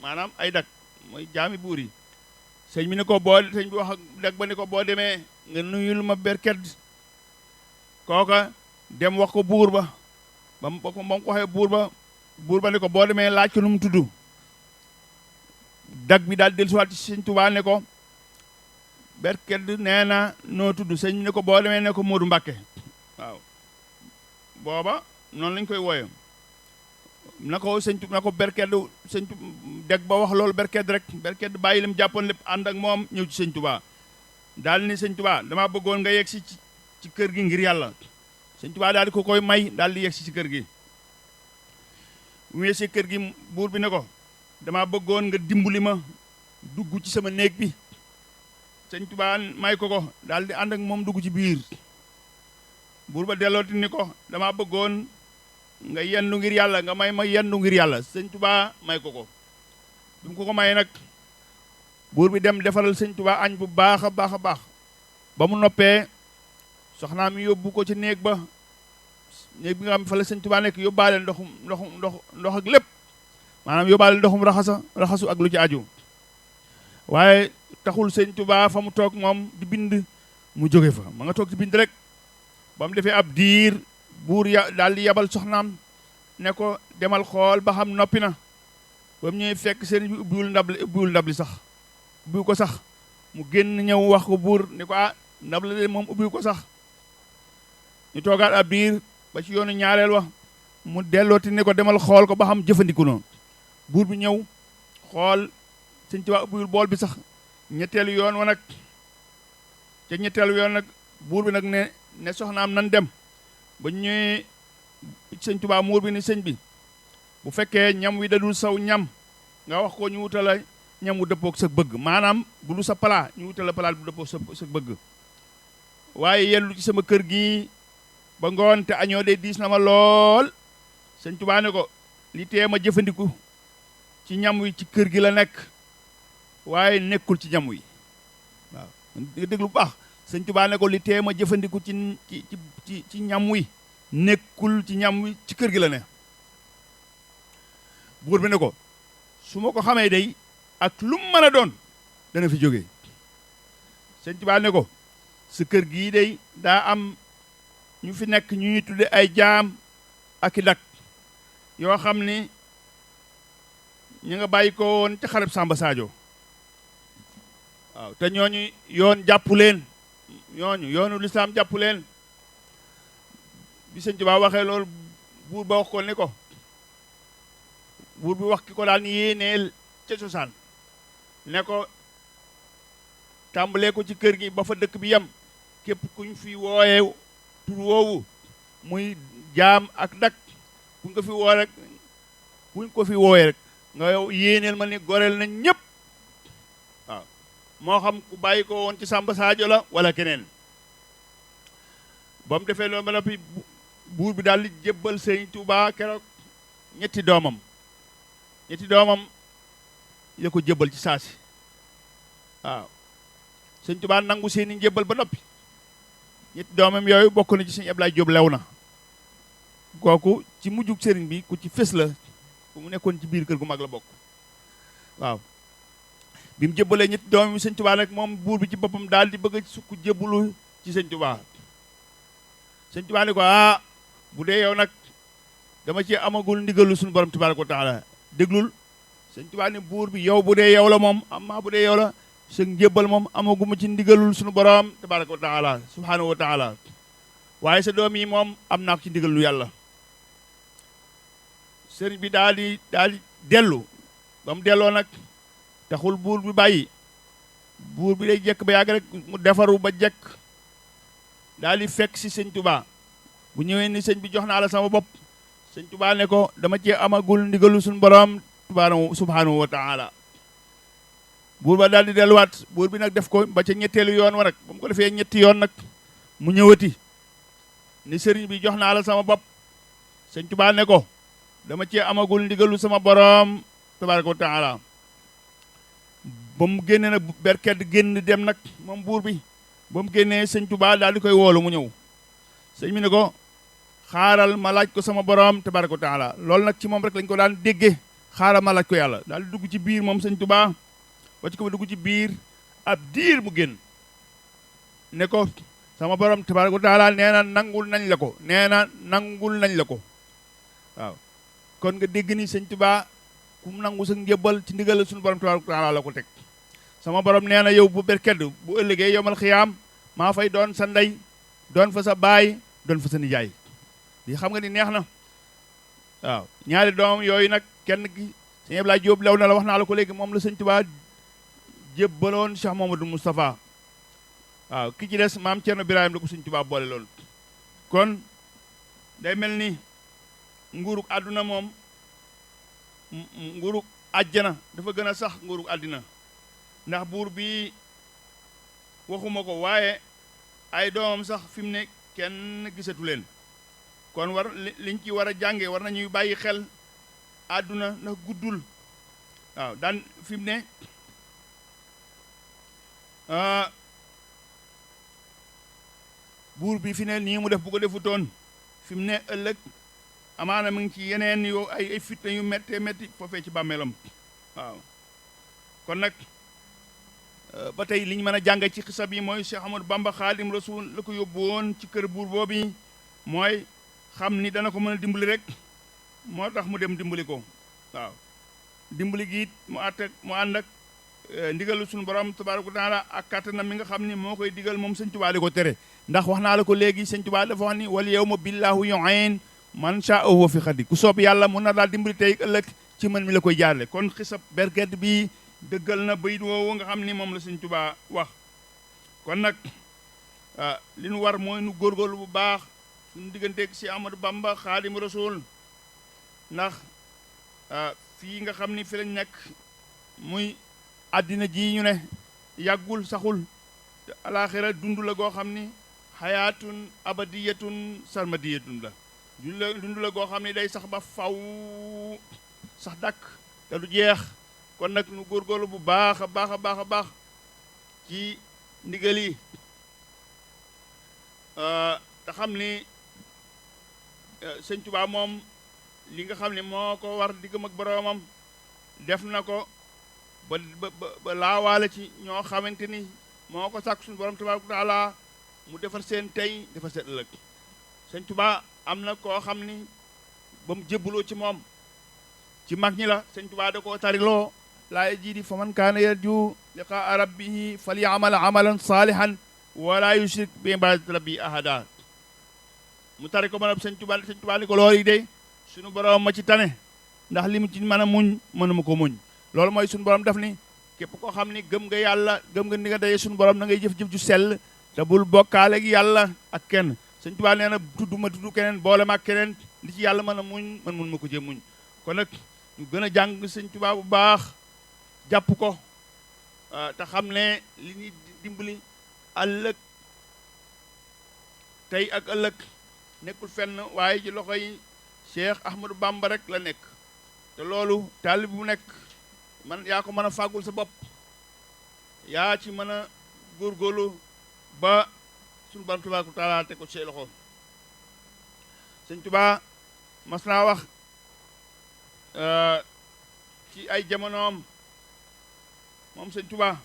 maanaam ay dak mooy jaami buur yi sëñ bi ne ko boo sëñ bi wax ak dak ba ne ko boo demee nga nuyul ma Bergedd kooka dem wax ko buur ba ba mu ko waxee buur ba ne ko boo demee laaj ko nu mu tudd dag bi daal dellusiwaat ci sëñ Tuubaa ne ko Bergedd nee na noo tudd sëñ bi ne ko boo demee ne ko Moodu Mbàkke waaw booba noonu lañ koy wooye na ko Bergedd dag ba wax loolu Bergedd rek Bergedd bàyyi lim jàppoon lépp ànd ak moom ñëw ci sëñ Tuubaa daal ni sëñ Tuubaa damaa bëggoon nga yegg si ci kër gi ngir yàlla sëñ Tuubaa daal di ko koy may daal di yegg si ci kër gi bu mu yegg si kër gi buur bi ne ko damaa bëggoon nga dimbali ma dugg ci sama néeg bi sëñ Tuubaa may ko daal di ànd ak moom dugg ci biir. buur ba dellooti ni ko dama bëggoon nga yendu ngir yàlla nga may ma yendu ngir yàlla sëñ Tuubaa may ko bi mu ko may nag buur bi dem defaral sëñ Tuubaa añ bu baax a baax a baax ba mu noppee soxnaam mi yóbbu ko ci néeg ba néeg bi nga xam fa la sëñ Tuubaa nekk yóbbaale ndox ak lépp maanaam yóbbaale ndoxum raxasu ak lu ci aju waaye taxul sëñ Tuubaa fa mu toog moom di bind mu jóge fa ma nga toog di bind rek ba mu defee ab diir buur daal di yabal soxnaam ne ko demal xool ba xam noppi na ba mu ñëwee fekk sëriñ bi ubbiwul ndab li sax ubbiwu ko sax mu génn ñëw wax ko buur ne ko ndab la de moom ubbiwu ko sax ñu toogaat ab diir ba ci yoonu ñaareel wax mu dellooti ne ko demal xool ko ba xam jëfandiku noonu buur bi ñëw xool sëñ Tuubaa ubbiwul bool bi sax ñetteelu yoon wa nag ca ñetteelu yoon nag buur bi nag ne soxnaam nan dem ba ñëwee sëñ Tuubaa muur bi ni sëñ bi bu fekkee ñam wi dadul saw ñam nga wax ko ñu wutala ñam wu dëppoog sa bëgg maanaam bu du sa palaa ñu wutala palaa bu dëppoog sa bëgg waaye yellu ci sama kër gi ba ngoon te añoo de diis na ma lool sëñ Tuubaa ne ko li tee ma jëfandiku ci ñam wi ci kër gi la nekk waaye nekkul ci ñam wi waaw déglu bu baax sëñ Tuubaa ne ko li tee ma jëfandiku ci ñam wi nekkul ci ñam wi ci kër gi la ne buur bi ne ko su ma ko xamee day ak lu mu mën a doon dana fi jógee sëñ Tuubaa ne ko sa kër gii day daa am ñu fi nekk ñu ñuy tudde ay jaam ak i dak yoo xam ni ñu nga bàyyi ko woon ca xareb Samba Sadio waaw te ñooñu yoon jàppu leen yoonu lislaam jàppu leen bi sëñ Tuubaa waxee loolu buur ba wax ko ni ko buur bi wax ki ko daan yéeneel ca cosaan ne ko tàmbalee ko ci kër gi ba fa dëkk bi yem képp kuñ fi wooyee tur woowu muy jaam ak dak kuñ ko fi woo rek kuñ ko fi wooyee rek nga yow yéeneel ma ni goreel nañ ñëpp waaw moo xam ku bàyyi ko woon ci Samba Sadio la wala keneen ba mu defee loolu ba noppi buur bi daal di jébbal sëñ Tuubaa keroog ñetti doomam ya ko jébbal ci saasi waaw sëñ Tuubaa nangu seeni njébbal ba noppi ñetti doomam yooyu bokk na ci sëñ Ablaye Jóob Lewna kooku ci mujjug sëriñ bi ku ci fés la ku mu nekkoon ci biir kër gu mag la bokk waaw bi mu jébbalee ñetti doomam yi sëñ Tuubaa nag moom buur bi ci boppam daal di bëgg a sukk jébbalu ci sëñ Tuubaa sëñ Tuubaa ne ko bu dee yow nag dama ci amagul ndigalu suñu borom tabaaraka wa taala déglul sëñ Tuubaa ne buur bi yow bu dee yow la moom amma bu dee yow la sa njébbal moom amaguma ci ndigalul suñu borom tabaaraka wa taala subhaanahu wa taala waaye sa doom yi moom am naa ko ci ndigalu yàlla sëriñ bi daal di dellu ba mu delloo nag taxul buur bi bàyyi buur bi day jekk ba yàgg rek mu defaru ba jekk daal di fekk si sëñ Tuubaa bu ñëwee ni sëñ bi jox naa la sama bopp sëñ Tuubaa ne ko dama cee amagul ndigalu suñu borom subhaanahu wa taala buur ba daal di delluwaat buur bi nag def ko ba ca ñetteelu yoon wa nag ba mu ko defee ñetti yoon nag mu ñëwati ni sëriñ bi jox naa la sama bopp sëñ Tuubaa ne ko dama cee amagul ndigalu sama borom tabaaraka wa taala ba mu génne nag berket génn dem nag moom buur bi ba mu génnee sëñ Tuubaa daal di koy woolu mu ñëw sëñ bi ne ko xaaral ma laaj ko sama borom tabaaraka wa taala loolu nag ci moom rek lañ ko daan déggee xaaral ma laaj ko yàlla daal di dugg ci biir moom sëñ Tuubaa wacc ko ba dugg ci biir ab diir mu génn ne ko sama borom tabaaraka wa taala nee na nangul nañ la ko waaw kon nga dégg ni sëñ Tuubaa ku mu nangu sa njëbbal ci ndigal suñu borom tabaaraka wa taala la ko teg sama borom nee na yow bu berkedd bu ëllëgee yowmal xiyaam maa fay doon sa ndey doon fa sa baay doon fa sa nijaay lii xam nga ni neex na waaw ñaari doom yooyu nag kenn ki sëñ Ablaye Jóob Lewna la wax naa la ko léegi moom la sëñ Tuubaa jébbaloon Cheikh Mamadou Moustapha waaw ki ci des maam Cerno Birahim la ko sëñ Tuubaa boole loolu kon day mel ni nguurug àdduna moom nguurug àjjana dafa gën a sax nguurug àddina ndax buur bi waxuma ko waaye ay doomam sax fi mu ne kenn gisatu leen kon war liñ ci war a jànge war nañuy bàyyi xel àdduna ndax guddul waaw daan fi mu ne buur bi fi ne nii mu def bu ko defutoon fi mu ne ëllëg amaana mu ngi ci yeneen yoo ay fitna yu méttee métti foofee ci bàmmeelam waaw kon nag ba tey li ñu mën a jàng ci xisab yi mooy Cheikh Ahmadou Bamba Xaadim Rasul la ko yóbbu woon ci kër buur boobu mooy xam ni dana ko mën a dimbali rek moo tax mu dem dimbali ko waaw dimbali gi it mu ànd ak ndigalu suñu borom tabaaraka wa taala ak kàttanam mi nga xam ni moo koy digal moom sëñ Tuubaa di ko tere ndax wax naa la ko léegi sëñ Tuubaa dafa wax ni wal yawma billaahu yu'in man sha'a wa fi xadi ku soob yàlla mun na daal dimbali tey ëllëg ci man mi la koy jaarle kon xisab berget bi dëggal na bayit woowu nga xam ni moom la sëñ Tuubaa wax kon nag li nu war mooy nu góorgóorlu bu baax suñu digganteeg si Ahmadou Bamba Xaadimu Rasuul ndax fii nga xam ni fi lañ nekk muy àddina ji ñu ne yàggul saxul te alaaxira dund la goo xam ni xayaatun abadiyatun sarmadiyatun la dund la goo xam ni day sax ba faw sax dàkk te du jeex kon nag nu góorgóorlu bu baax a baax a baax a baax ci ndigal yi te xam ni sëñ Tuubaa moom li nga xam ne moo ko war diggam ak boroomam def na ko ba laawaale ci ñoo xamante ni moo ko sàkk suñu borom tabaaraka wa taala mu defar seen tey defar seen ëllëg sëñ Tuubaa am na koo xam ni ba mu jébbaloo ci moom ci mag ñi la sëñ Tuubaa da koo tariloo laay jii di fa man kaana yarju liqaa rabbihi falyamal amalan saalihan wala yushrik bi ibaadati rabbi ahada mu tari ko mën a sëñ Tuubaa ni ko loolu yi de suñu borom ma ci tane ndax li mu ci mën a muñ mënuma ko muñ loolu mooy suñu borom def ni képp koo xam ni gëm nga yàlla gëm nga ni nga daje suñu borom na ngay jëf-jëf ju sell te bul bokkaale gi yàlla ak kenn sëñ Tuubaa nee na tudd keneen boole ma ak keneen li ci yàlla mën a muñ man mun ma ko jëm muñ kon nag ñu gën a jàng sëñ Tuubaa bu baax jàpp ko te xam ne li ñuy dimbali ëllëg tey ak ëllëg nekkul fenn waaye ci loxo yi Cheikh Ahmadou Bamba rek la nekk te loolu taalib bu nekk man yaa ko mën a fàggul sa bopp yaa ci mën a góorgóorlu ba suñu borom tabaaraka wa taala te ko ci loxo sëñ Tuubaa mas naa wax ci ay jamonoom moom sëñ Tuubaa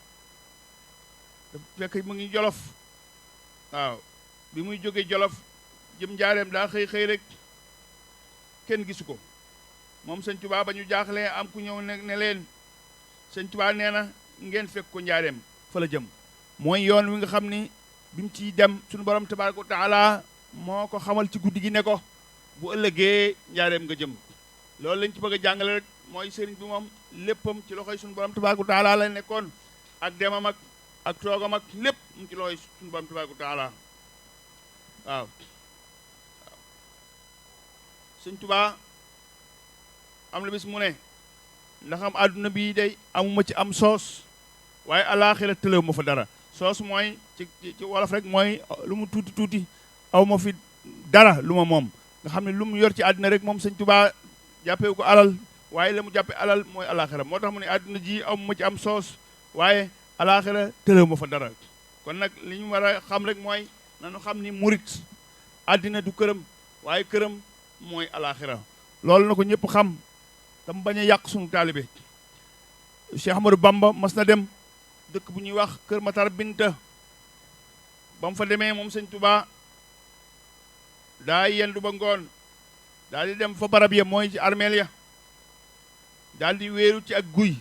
fekk mu ngi Jolof waaw bi muy jóge Jolof jëm njaareem daa xëy rek kenn gisu ko moom sëñ Tuubaa ba ñu jaaxlee am ku ñëw ne leen sëñ Tuubaa nee na ngeen fekk ko njaareem fa la jëm mooy yoon wi nga xam ni bi mu ciy dem suñu borom tabaaraka wa taala moo ko xamal ci guddi gi ne ko bu ëllëgee njaareem nga jëm loolu lañ ci bëgg a jàngale rek mooy sëriñ bi moom léppam ci loxoy suñu borom tabaaraka wa taala la nekkoon ak demam ak toogam ak lépp mu ci loxoy suñu borom tabaaraka wa taala waaw sëñ Tuubaa am na bis mu ne ndax am àdduna bii day amuma ci am soos waaye alaaxira tëlew ma fa dara soos mooy ci wolof rek mooy lu mu tuuti aw ma fi dara lu ma moom nga xam ne lu mu yor ci àdduna rek moom sëñ Tuubaa jàppewu ko alal waaye la mu jàppe alal mooy alaaxira moo tax mu ne àdduna ji amuma ci am soos waaye alaaxira tëlew ma fa dara kon nag li ñu war a xam rek mooy nanu xam ni murit àddina du këram waaye këram mooy alaaxira loolu na ko ñëpp xam tam bañ a yàq sunu taalibe Cheikh Ahmadou Bamba mas na dem dëkk bu ñuy wax Kër Matar Binta ba mu fa demee moom sëñ Tuubaa daa yendu ba ngoon daal di dem fa barab ya mooy ci armeel ya daal di wéeru ci ak guy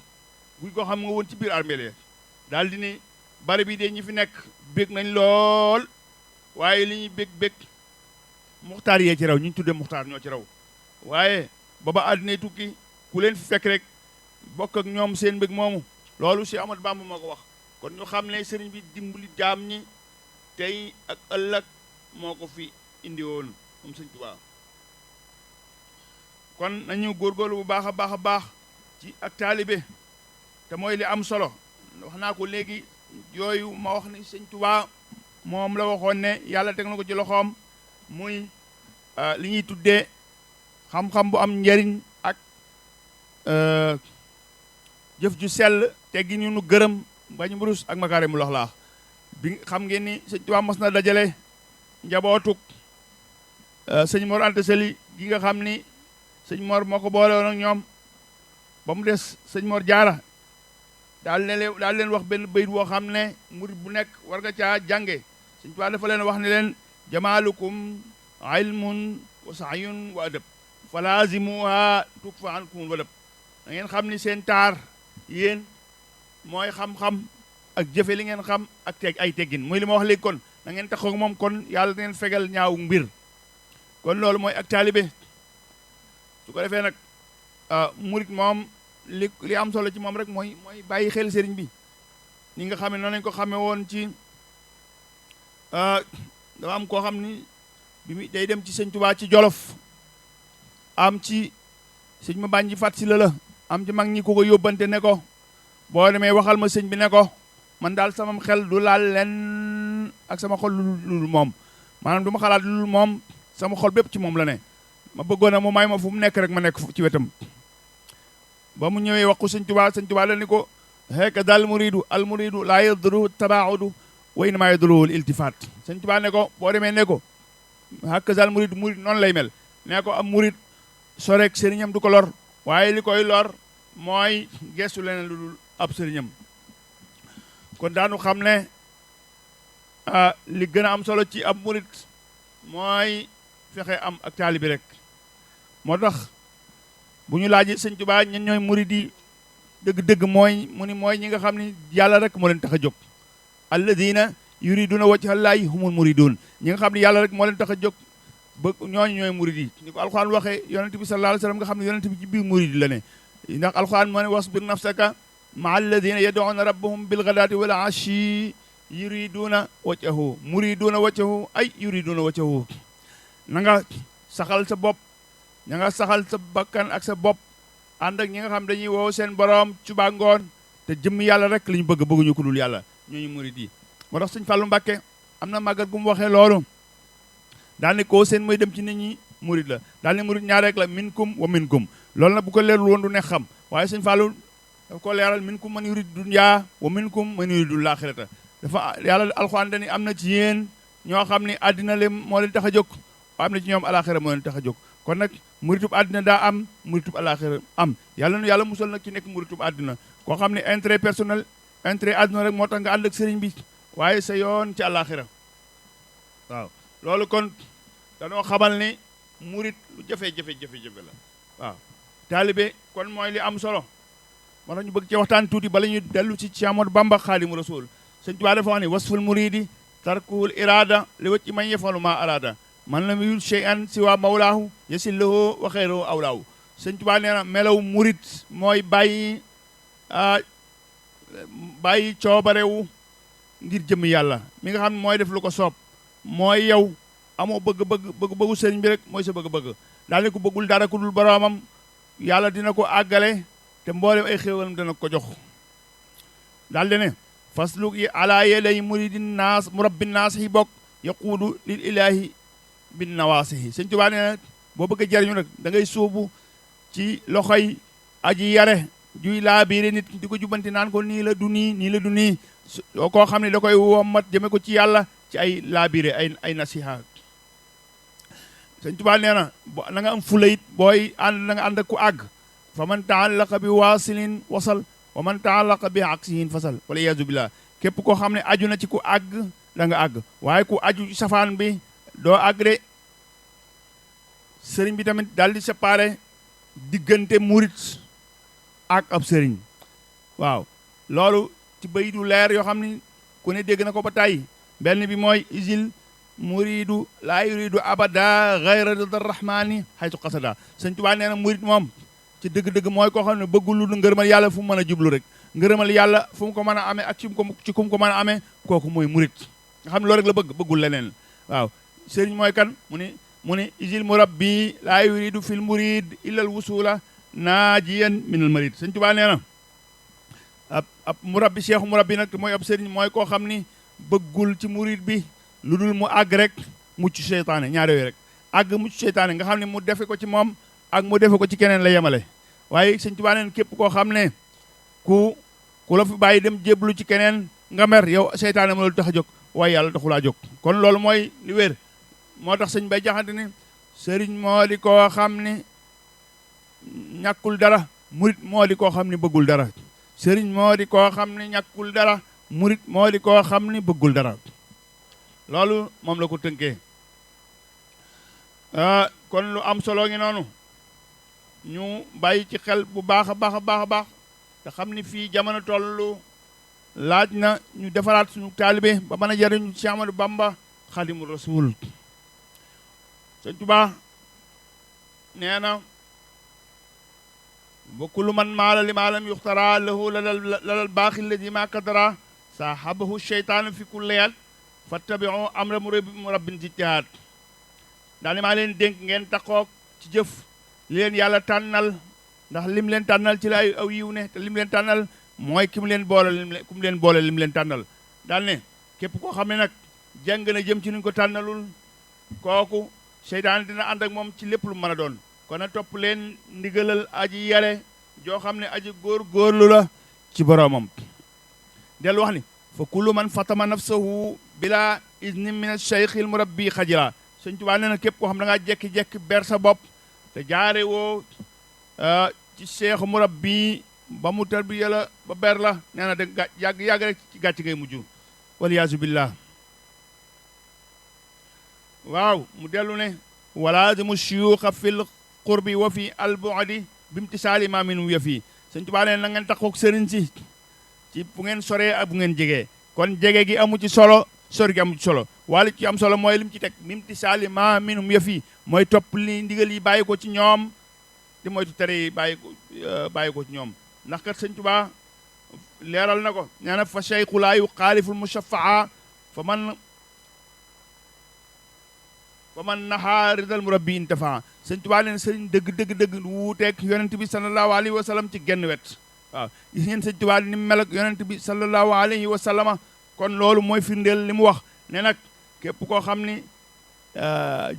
koo xam nga woon ci biir armeel ya daal di ni barab yi de ñi fi nekk bég nañ lool waaye li ñuy bég muxtaar yee ci raw ñu tudde muxtaar ñoo ci raw waaye baba àddina tukki ku leen fi fekk rek bokk ak ñoom seen mbég moomu loolu si Ahmadou Bamba moo ko wax kon ñu xam ne sëriñ bi dimbali jaam ñi tey ak ëllëg moo ko fi indi woon moom sëñ Tuubaa kon nañu góorgóorlu bu baax a baax ci ak taalibe te mooy li am solo wax naa ko léegi yooyu ma wax ni sëñ Tuubaa moom la waxoon ne yàlla teg na ko ci loxoom muy li ñuy tuddee xam-xam bu am njariñ ak jëf ju sell teggi ñu nu gërëm bañ mburus ak makaarimul axlaaq bi xam ngeen ni sëñ Tuubaa mos na dajale njabootuk sëñ Mor Anta Sali gi nga xam ni sëñ Mor moo ko boole woon ak ñoom ba mu des sëñ Mor Jaara daal leen wax benn bayit woo xam ne murid bu nekk war nga caa jànge sëñ Tuubaa dafa leen wax ne leen jamaalukum ilmun wa saayun wa adab falaazimuha tukfa ankum wadab da ngeen xam ni seen taar yéen mooy xam-xam ak jëfe li ngeen xam ak ay teggin muy li ma wax léegi kon da ngeen taxaw moom kon yàlla da ngeen fegal ñaaw mbir kon loolu mooy ak taalibe su ko defee nag murit moom li am solo ci moom rek mooy bàyyi xel sëriñ bi ñi nga xam ne noonu lañ ko xamee woon ci dafa am koo xam ni bi mu day dem ci sëñ Tuubaa ci Jolof am ci sëñ ma bànji fat si la am ci mag ñi ko yóbbante ne ko boo demee waxal ma sëñ bi ne ko man daal sama xel du laal leen ak sama xol lu moom maanaam du ma xalaat lu moom sama xol bépp ci moom la ne ma bëggoon a mu may ma fu mu nekk rek ma nekk ci wetam ba mu ñëwee wax ko sëñ Tuubaa la ni ko heka daal al muridu laa yadru tabaaudu wa innamaa yadru al iltifaat sëñ Tuubaa ne ko boo demee ne ko heka daal murid noonu lay mel ne ko am murid sorek sëriñam du ko lor waaye li koy lor mooy gestu leneen lu dul ab sëriñam kon daanu xam ne li gën a am solo ci ab murid mooy fexe am ak taalibi rek moo tax bu ñu laajee sëñ Tuubaa ñen ñooy murid yi dëgg-dëgg mooy ñi nga xam ni yàlla rek moo leen tax a jóg alladina yuriduna wajha llaahi humul muridun ñi nga xam ne yàlla rek moo leen tax a jóg ba ñooñu ñooy murid yi ni ko alxuraan waxee yonente bi sallallahu alayhi wa sallam nga xam ne yonente bi ci biir murid la ne ndax alxuraan moo ne wasbir nafsaka maa alladina yad'una rabbahum bilghadaati wal ashi yuriduna wajhahu muriduna wajhahu ay yuriduna wajhahu na nga saxal sa bopp na nga saxal sa bakkan ak sa bopp ànd ak ñi nga xam dañuy woo seen borom suba ngoon te jëmm yàlla rek li ñu bëgguñu ko dul yàlla ñooñu murid yi moo tax sëñ Fallou Mbacké am na màggat gu mu waxee loolu daal ne koo seen mooy dem ci nit ñi murid la daal ne murid ñaar rek la minkum wa minkum loolu nag bu ko leerul woon du ne xam waaye sëñ Fallou dafa ko leeral minkum man yurid dunya wa minkum man yuridul laaxirata dafa yàlla alxuraan dani am na ci yéen ñoo xam ne àddina leen moo leen tax a jóg am na ci ñoom alaxira moo leen tax a jóg kon nag muritub àddina daa am muritub alaxira am yàlla musal nag ci nekk muritub àddina koo xam ne intérêt personnel intérêt àddina rek moo tax nga ànd ak sëriñ bi waaye sa yoon ci alaxira waaw loolu kon danoo xamal ni murit lu jafe-jafe la waaw taalibe kon mooy li am solo moo tax ñu bëgg ci waxtaan tuuti bala ñu dellu ci Ahmadu Bamba Xaadimu Rasuul sëñ Tuubaa dafa wax ni wasful muridi tarkuwul iraada li wacci man yafalu ma araada man lam yul shay'an siwa mawlaahu yasillahu wa xayruhu awlaahu sëñ Tuubaa nee na melaw murit mooy bàyyi coobarewu ngir jëmm yàlla mi nga xam ne mooy def lu ko soob mooy yow amoo bëgg-bëggu sëriñ bi rek mooy sa bëgg-bëgg daal ne ko bëggul dara ku dul boroomam yàlla dina ko àggale te mboolem ay xéewalam dana ko jox daal de ne fasluk yi ala yeday muridin naas murabbi naas yi bokk yaquudu lil ilaahi bin nawaasihi sëñ Tuubaa nee na boo bëgg a jariñu nag da ngay suubu ci loxoy aji yare juy laa biire nit di ko jubanti naan ko nii la du nii koo xam ne da koy wommat jëme ko ci yàlla ci ay laa biire ay nasiha sëñ Tuubaa nee na na nga am fulayit booy ànd na nga ànd ak ku àgg fa man taallaqa bi waasilin wasal wa man taallaqa bi aksihin fasal wala iyaazu billah képp koo xam ne aju na ci ku àgg da nga àgg waaye ku aju ci safaan bi doo àgg de sëriñ bi tamit daal di séparé diggante murit ak ab sëriñ waaw loolu ci bay du leer yoo xam ni ku ne dégg na ko ba tàyyi benn bi mooy isil muridu laa yuridu abada gayra rida rahmani haytu qasada sëñ Tuubaa nee na murit moom ci dëgg-dëgg mooy koo xam ne bëggul lu ngërëmal yàlla fu mu mën a jublu rek ngërëmal yàlla fu mu ko mën a amee ak ci ku mu ko mën a amee kooku mooy murit nga xam ne loolu rek la bëggul leneen waaw sëriñ mooy kan mu ne isil murabbi laa yuridu fil murid illa al wusula naajiyan min al marid sëñ Tuubaa nee na ab murabbi cheikhu murabbi nag mooy ab sëriñ mooy koo xam ni bëggul ci murid bi lu dul mu àgg rek mucc seytaane ñaar yooyu rek àgg mucc seytaane nga xam ne mu defe ko ci moom ak mu defe ko ci keneen la yemale waaye sëñ Tuubaa neen képp koo xam ne ku la fi bàyyi dem jéblu ci keneen nga mer yow seytaane ma la tax a jóg waaye yàlla taxulaa jóg kon loolu mooy li wér moo tax sëñ Bay Jaxate ni sëriñ moo di koo xam ni ñàkkul dara murit moo di koo xam ni bëggul dara sëriñ moo di koo xam ni ñàkkul dara murit moo di koo xam ni bëggul dara loolu moom la ko tënkee kon lu am solo ngi noonu ñu bàyyi ci xel bu baax a baax a baax a baax te xam ni fii jamono tollu laaj na ñu defaraat suñu taalibe ba mën a jariñu ci Ahmadu Bamba Xaadimu Rasuul Sëñ Tuubaa nee na ba kullu man maala li maalam yuxtara lahu lalal baaxi alladi ma kadara saahabahu sheytaanu fi kulli yat fattabiu amra murabbin jittihaad daal ni maa leen dénk ngeen taxoog ci jëf li leen yàlla tànnal ndax lim leen tànnal ci la ay aw yiw ne te lim leen tànnal mooy ki mu leen boole lim leen tànnal daal ne képp koo xam ne nag jàng na jëm ci nuñ ko tànnalul kooku seytaan dina ànd ak moom ci lépp lu mën a doon kon na topp leen ndigalal aji yare joo xam ne aji góorlu la ci boroomam del wax ni fa kullu man fatama nafsahu bila izni min ash-shaykhil murabbi xajira Sëñ Tuubaa nee na képp koo xam da ngaa jekki-jekki ber sa bopp te jaare woo ci cheikh murabbi ba mu tarbiya la ba ber la nee na da yàgg rek ci gàcc ngay mujj waliyaasu billah waaw mu dellu ne walaazimu shuyuuxa fil qurbi wa fi albuadi bimtisaali ma minhum ya fii Sëñ Tuubaa nee na ngeen taxoog sëriñ si ci bu ngeen soree ak bu ngeen jegee kon jege gi amu ci solo sori gi amu ci solo wala ci am solo mooy lim ci teg bimtisaali ma minhum ya fii mooy topp li ndigal yi bàyyi ko ci ñoom di moytu tere yi bàyyi ko ci ñoom ndax kat Sëñ Tuubaa leeral na ko nee na fa cheikhu laa yuxaaliful mushafaa fa man naxaa ridal murabbi intafa Sëñ Tuubaa leen sëriñ dëgg wuuteeg yonent bi sallallahu alayhi wa sallam ci genn wet waaw gis ngeen Sëñ Tuubaa ni mel ak yonent bi sallallahu alayhi wa sallama kon loolu mooy firndeel li mu wax ne nag képp koo xam ni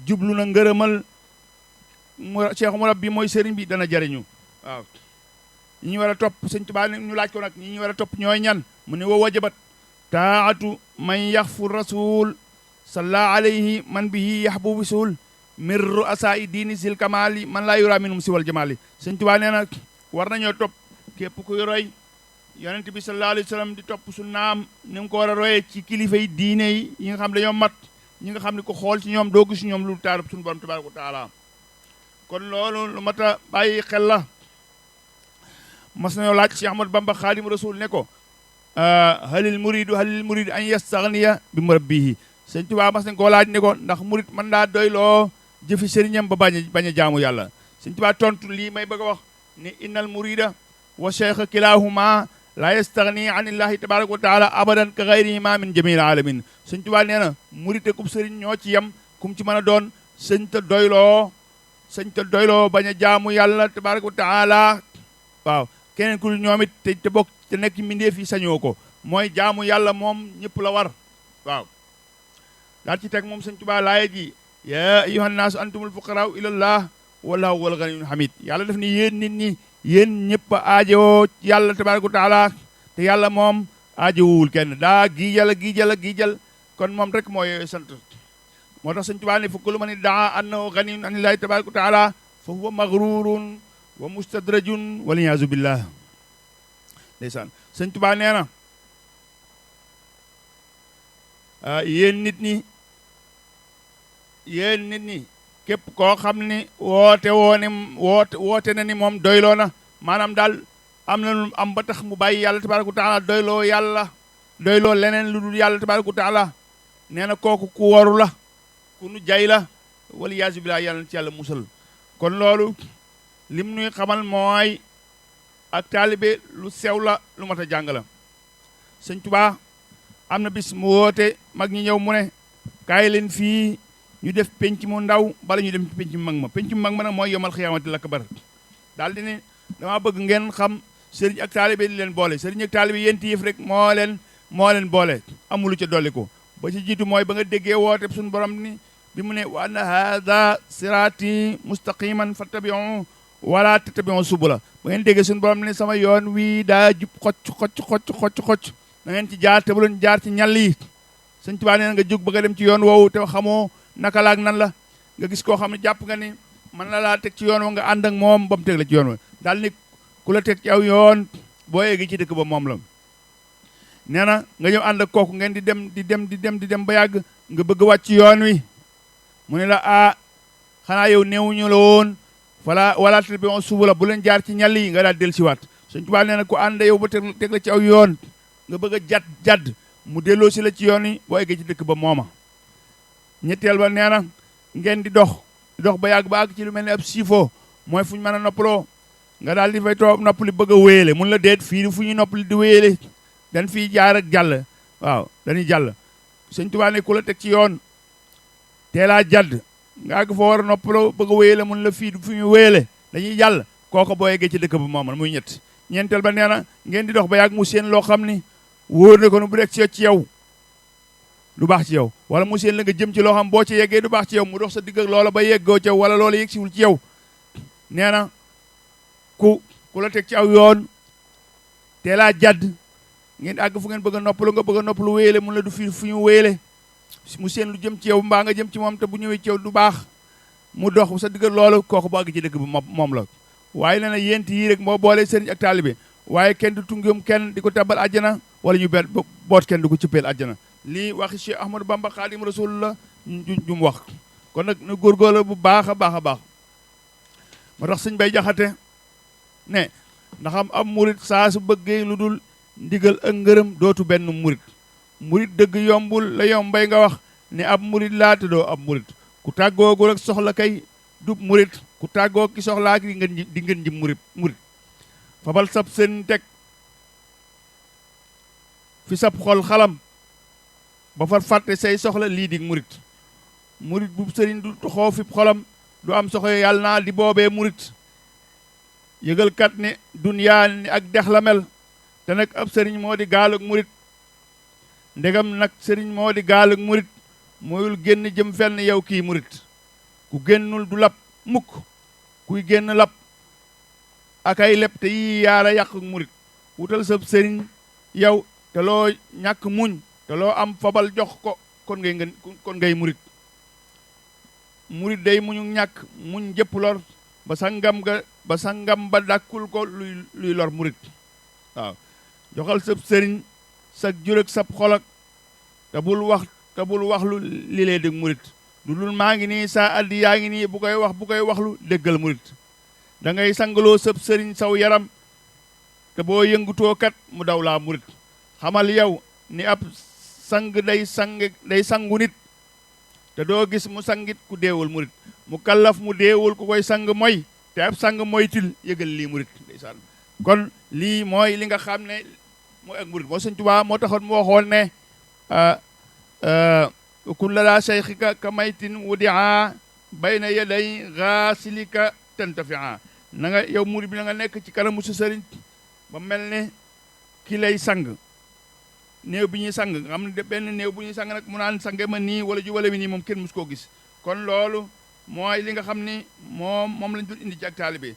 jublu na ngërëmal cheikh murabbi mooy sëriñ bi dana jariñu waaw ñi ñu war a topp Sëñ Tuubaa ñu laaj ko nag ñi ñu war a topp ñooy ñan mu ne wa wajabat taatu man yaxfu rasul salla alayhi man bihi yahbubu sul min ru'asaa'i diini sil kamaali man laa yura minhum siwal jamaali Sëñ Tuubaa nee na war nañoo topp képp kuy roy yonent bi sallallahu alayhi wa sallam di topp sunnaam ni mu ko war a royee ci kilifa yi diine yi nga xam dañoo mat ñi nga xam ne ko xool ci ñoom doo gis ñoom lu taarub suñu borom tabaaraka wa taala kon loolu lu mat a bàyyi xel la mas nañoo laaj Cheikh Ahmadou Bamba Xaadimu Rasuul ne ko halil muridu an yastaghniya bi murabbihi Sëñ Tuubaa mas nañ koo laaj ne ko ndax murid mën daa doyloo jëfi sëriñam ba bañ a jaamu yàlla Sëñ Tuubaa tontu lii may bëgg a wax ni innal murida wa cheikh kilahuma la yastaghni an illahi tabaraka wa taala abadan ka gayrihima min jamil alamin Sëñ Tuubaa nee na murid te kum sëriñ ñoo ci yem kum ci mën a doon sëñ te doyloo bañ a jaamu yàlla tabaraka wa taala waaw keneen ku ñoom it te bokk te nekk mbindeef yi sañoo ko mooy jaamu yàlla moom ñëpp la war waaw daal ci teg moom Sëñ Tuubaa laaya ji ya ayyuhan naasu antumul fuqaraau ilallah wallahu huwal ganiyyul hamid yàlla def ni yéen nit ñi yéen ñëpp a aajowoo yàlla tabaraka wa taala te yàlla moom aajowul kenn daa giijal kon moom rek mooy sant moo tax Sëñ Tuubaa ne fa kullu man iddaa annahu ganiyyun anillahi tabaraka wa taala fa huwa maghrurun wa mustadrajun waliyaazu billah ndeysaan Sëñ Tuubaa nee na yéen nit ñi képp koo xam ni woote na ni moom doyloo na maanaam daal am na lu am ba tax mu bàyyi yàlla tabaraka wa taala doyloo leneen lu dul yàlla tabaraka wa taala nee na kooku ku waru la ku nu jay la waliyaazu billah yàlla na ci yàlla musal kon loolu lim nuy xamal mooy ak taalibe lu sew la lu mat a jàng la Sëñ Tuubaa am na bis mu woote mag ñi ñëw mu ne kaay leen fii ñu def penc mu ndaw bala ñu dem penc mu mag ma nag mooy yomal xiyaamati akbar daal di ne dama bëgg ngeen xam sëriñ ak taalibe di leen boole sëriñ ak taalibe yéen yëf rek moo leen boole amulu ca dolli ko ba ci jiitu mooy ba nga déggee woote suñu borom ni bi mu ne wa anna haada siraati mustaqiman fattabi'u wala tattabi'u subula ba ngeen déggee suñu borom ne sama yoon wii daa jub xocc na ngeen ci jaar te bu leen jaar ci ñal yi sëñ Tuubaa nee na nga jóg bëgg a dem ci yoon woowu te xamoo naka laak nan la nga gis koo xam ne jàpp nga ni man la laa teg ci yoon wa nga ànd ak moom ba mu teg la ci yoon wa daal ni ku la teg ci aw yoon boo yeggi ci dëkk ba moom la nee na nga ñëw ànd ak kooku ngeen di dem ba yàgg nga bëgg wàcc yoon wi mu ne la xanaa yow néewuñu la woon wala tattabi'u subula bu leen jaar ci ñal yi nga daal del si waat sëñ Tuubaa nee na ku ànd yow ba teg la ci aw yoon nga bëgg a jadd mu delloo si la ci yoon yi boo eggee ci dëkk ba mooma ñetteel ba nee na ngeen di dox ba yàgg ba àgg ci lu mel ni ab siifoo mooy fu ñu mën a noppaloo nga daal di fay toog noppali bëgg a wéyale mun la deet fii fu ñu noppali di wéyale dañ fiy jaar ak jàll waaw dañuy jàll sëñ Tuubaa ne ku la teg ci yoon teelaa jadd nga àgg foo war a noppaloo bëgg a wéyale mun la fii fu ñu wéyale dañuy jàll kooko boo eggee ci dëkk ba mooma muy ñeenteel ba nee na ngeen di dox ba yàgg mu seen loo xam ni wóor ne ko nu bu rek ci yow du baax ci yow wala mu seen la nga jëm ci loo xam boo ci yeggee du baax ci yow mu dox sa digg ak loola ba yeggoo ci yow wala loola yegg siwul ci yow nee na ku la teg ci aw yoon teelaa jadd ngeen àgg fu ngeen bëgg a noppalu nga bëgg a noppalu wéyale mun la du fi fu ñu wéyale mu seen lu jëm ci yow mbaa nga jëm ci moom te bu ñëwee ci yow du baax mu dox sa digg ak loola kooku bu àgg ci dëkk bi moom la waaye nee na yéent yii rek moo boole sëriñ ak taalibe waaye kenn du tungum kenn di ko tabal àjjana wala ñu boot kenn du ko cëppeel àjjana lii waxi Cheikh Ahmadou Bamba Xaadim Rasul la ju mu wax kon nag nu góorgóorlu bu baax a baax moo tax sëñ Bay Jaxate ne ndax am murit saa su bëggee lu dul ndigal ak ngërëm dootu benn murit dëgg yombul la yombay nga wax ne ab murit laa te doo ab murit ku tàggoogul ak soxla kay dub murit ku tàggoo ki soxlaa ki di ngeen ji murit fabal sab seen teg fi sab xol xalam ba far fàtte say soxla lii di murit bu sëriñ du xoo fi xolam du am soxla yàlla naa di boobee murit yëgal kat ne dunyaa ni ak dex la mel te nag ab sëriñ moo di gaal ak murit ndegam nag sëriñ moo di gaal ak murit mooyul génn jëm fenn yow kii murit ku génnul du lab mukk kuy génn lab akay leb te yii yaara yàq murit wutal sab sëriñ yow te loo ñàkk muñ te loo am fabal jox ko kon ngay murit day muñu ñàkk muñ jëpp lor ba sangam ba dàkkul ko luy lor murit waaw joxal sab sëriñ sag jurëg sab xolak te bul wax lu li lee dégg murit du dul maa ngi nii saa addi yaa ngi nii bu koy waxlu déggal murit da ngay sangaloo sab sëriñ saw yaram te boo yëngutoo kat mu daw laa murit xamal yow ni ab sang day sangu nit te doo gis mu sangit ku deewul murit mu kallaf mu deewul ku koy sang mooy te ab sang moytul yëgal lii murit ndeysaan kon lii mooy li nga xam ne mooy ak murit moo Sëñ Tuubaa moo taxoon mu waxoon ne kulla laa seyxika ka maytin wudia bayna yaday gaasilika tantafia na nga yow murit bi na nga nekk ci kanamu sa sëriñ ba mel ne ki lay sang néew bi ñuy sang nga xam ne benn néew bu ñuy sang nag mu naan sange ma nii wala ju wala mi nii moom kenn mus koo gis kon loolu mooy li nga xam ni moom lañ dul indi ci ak taalibe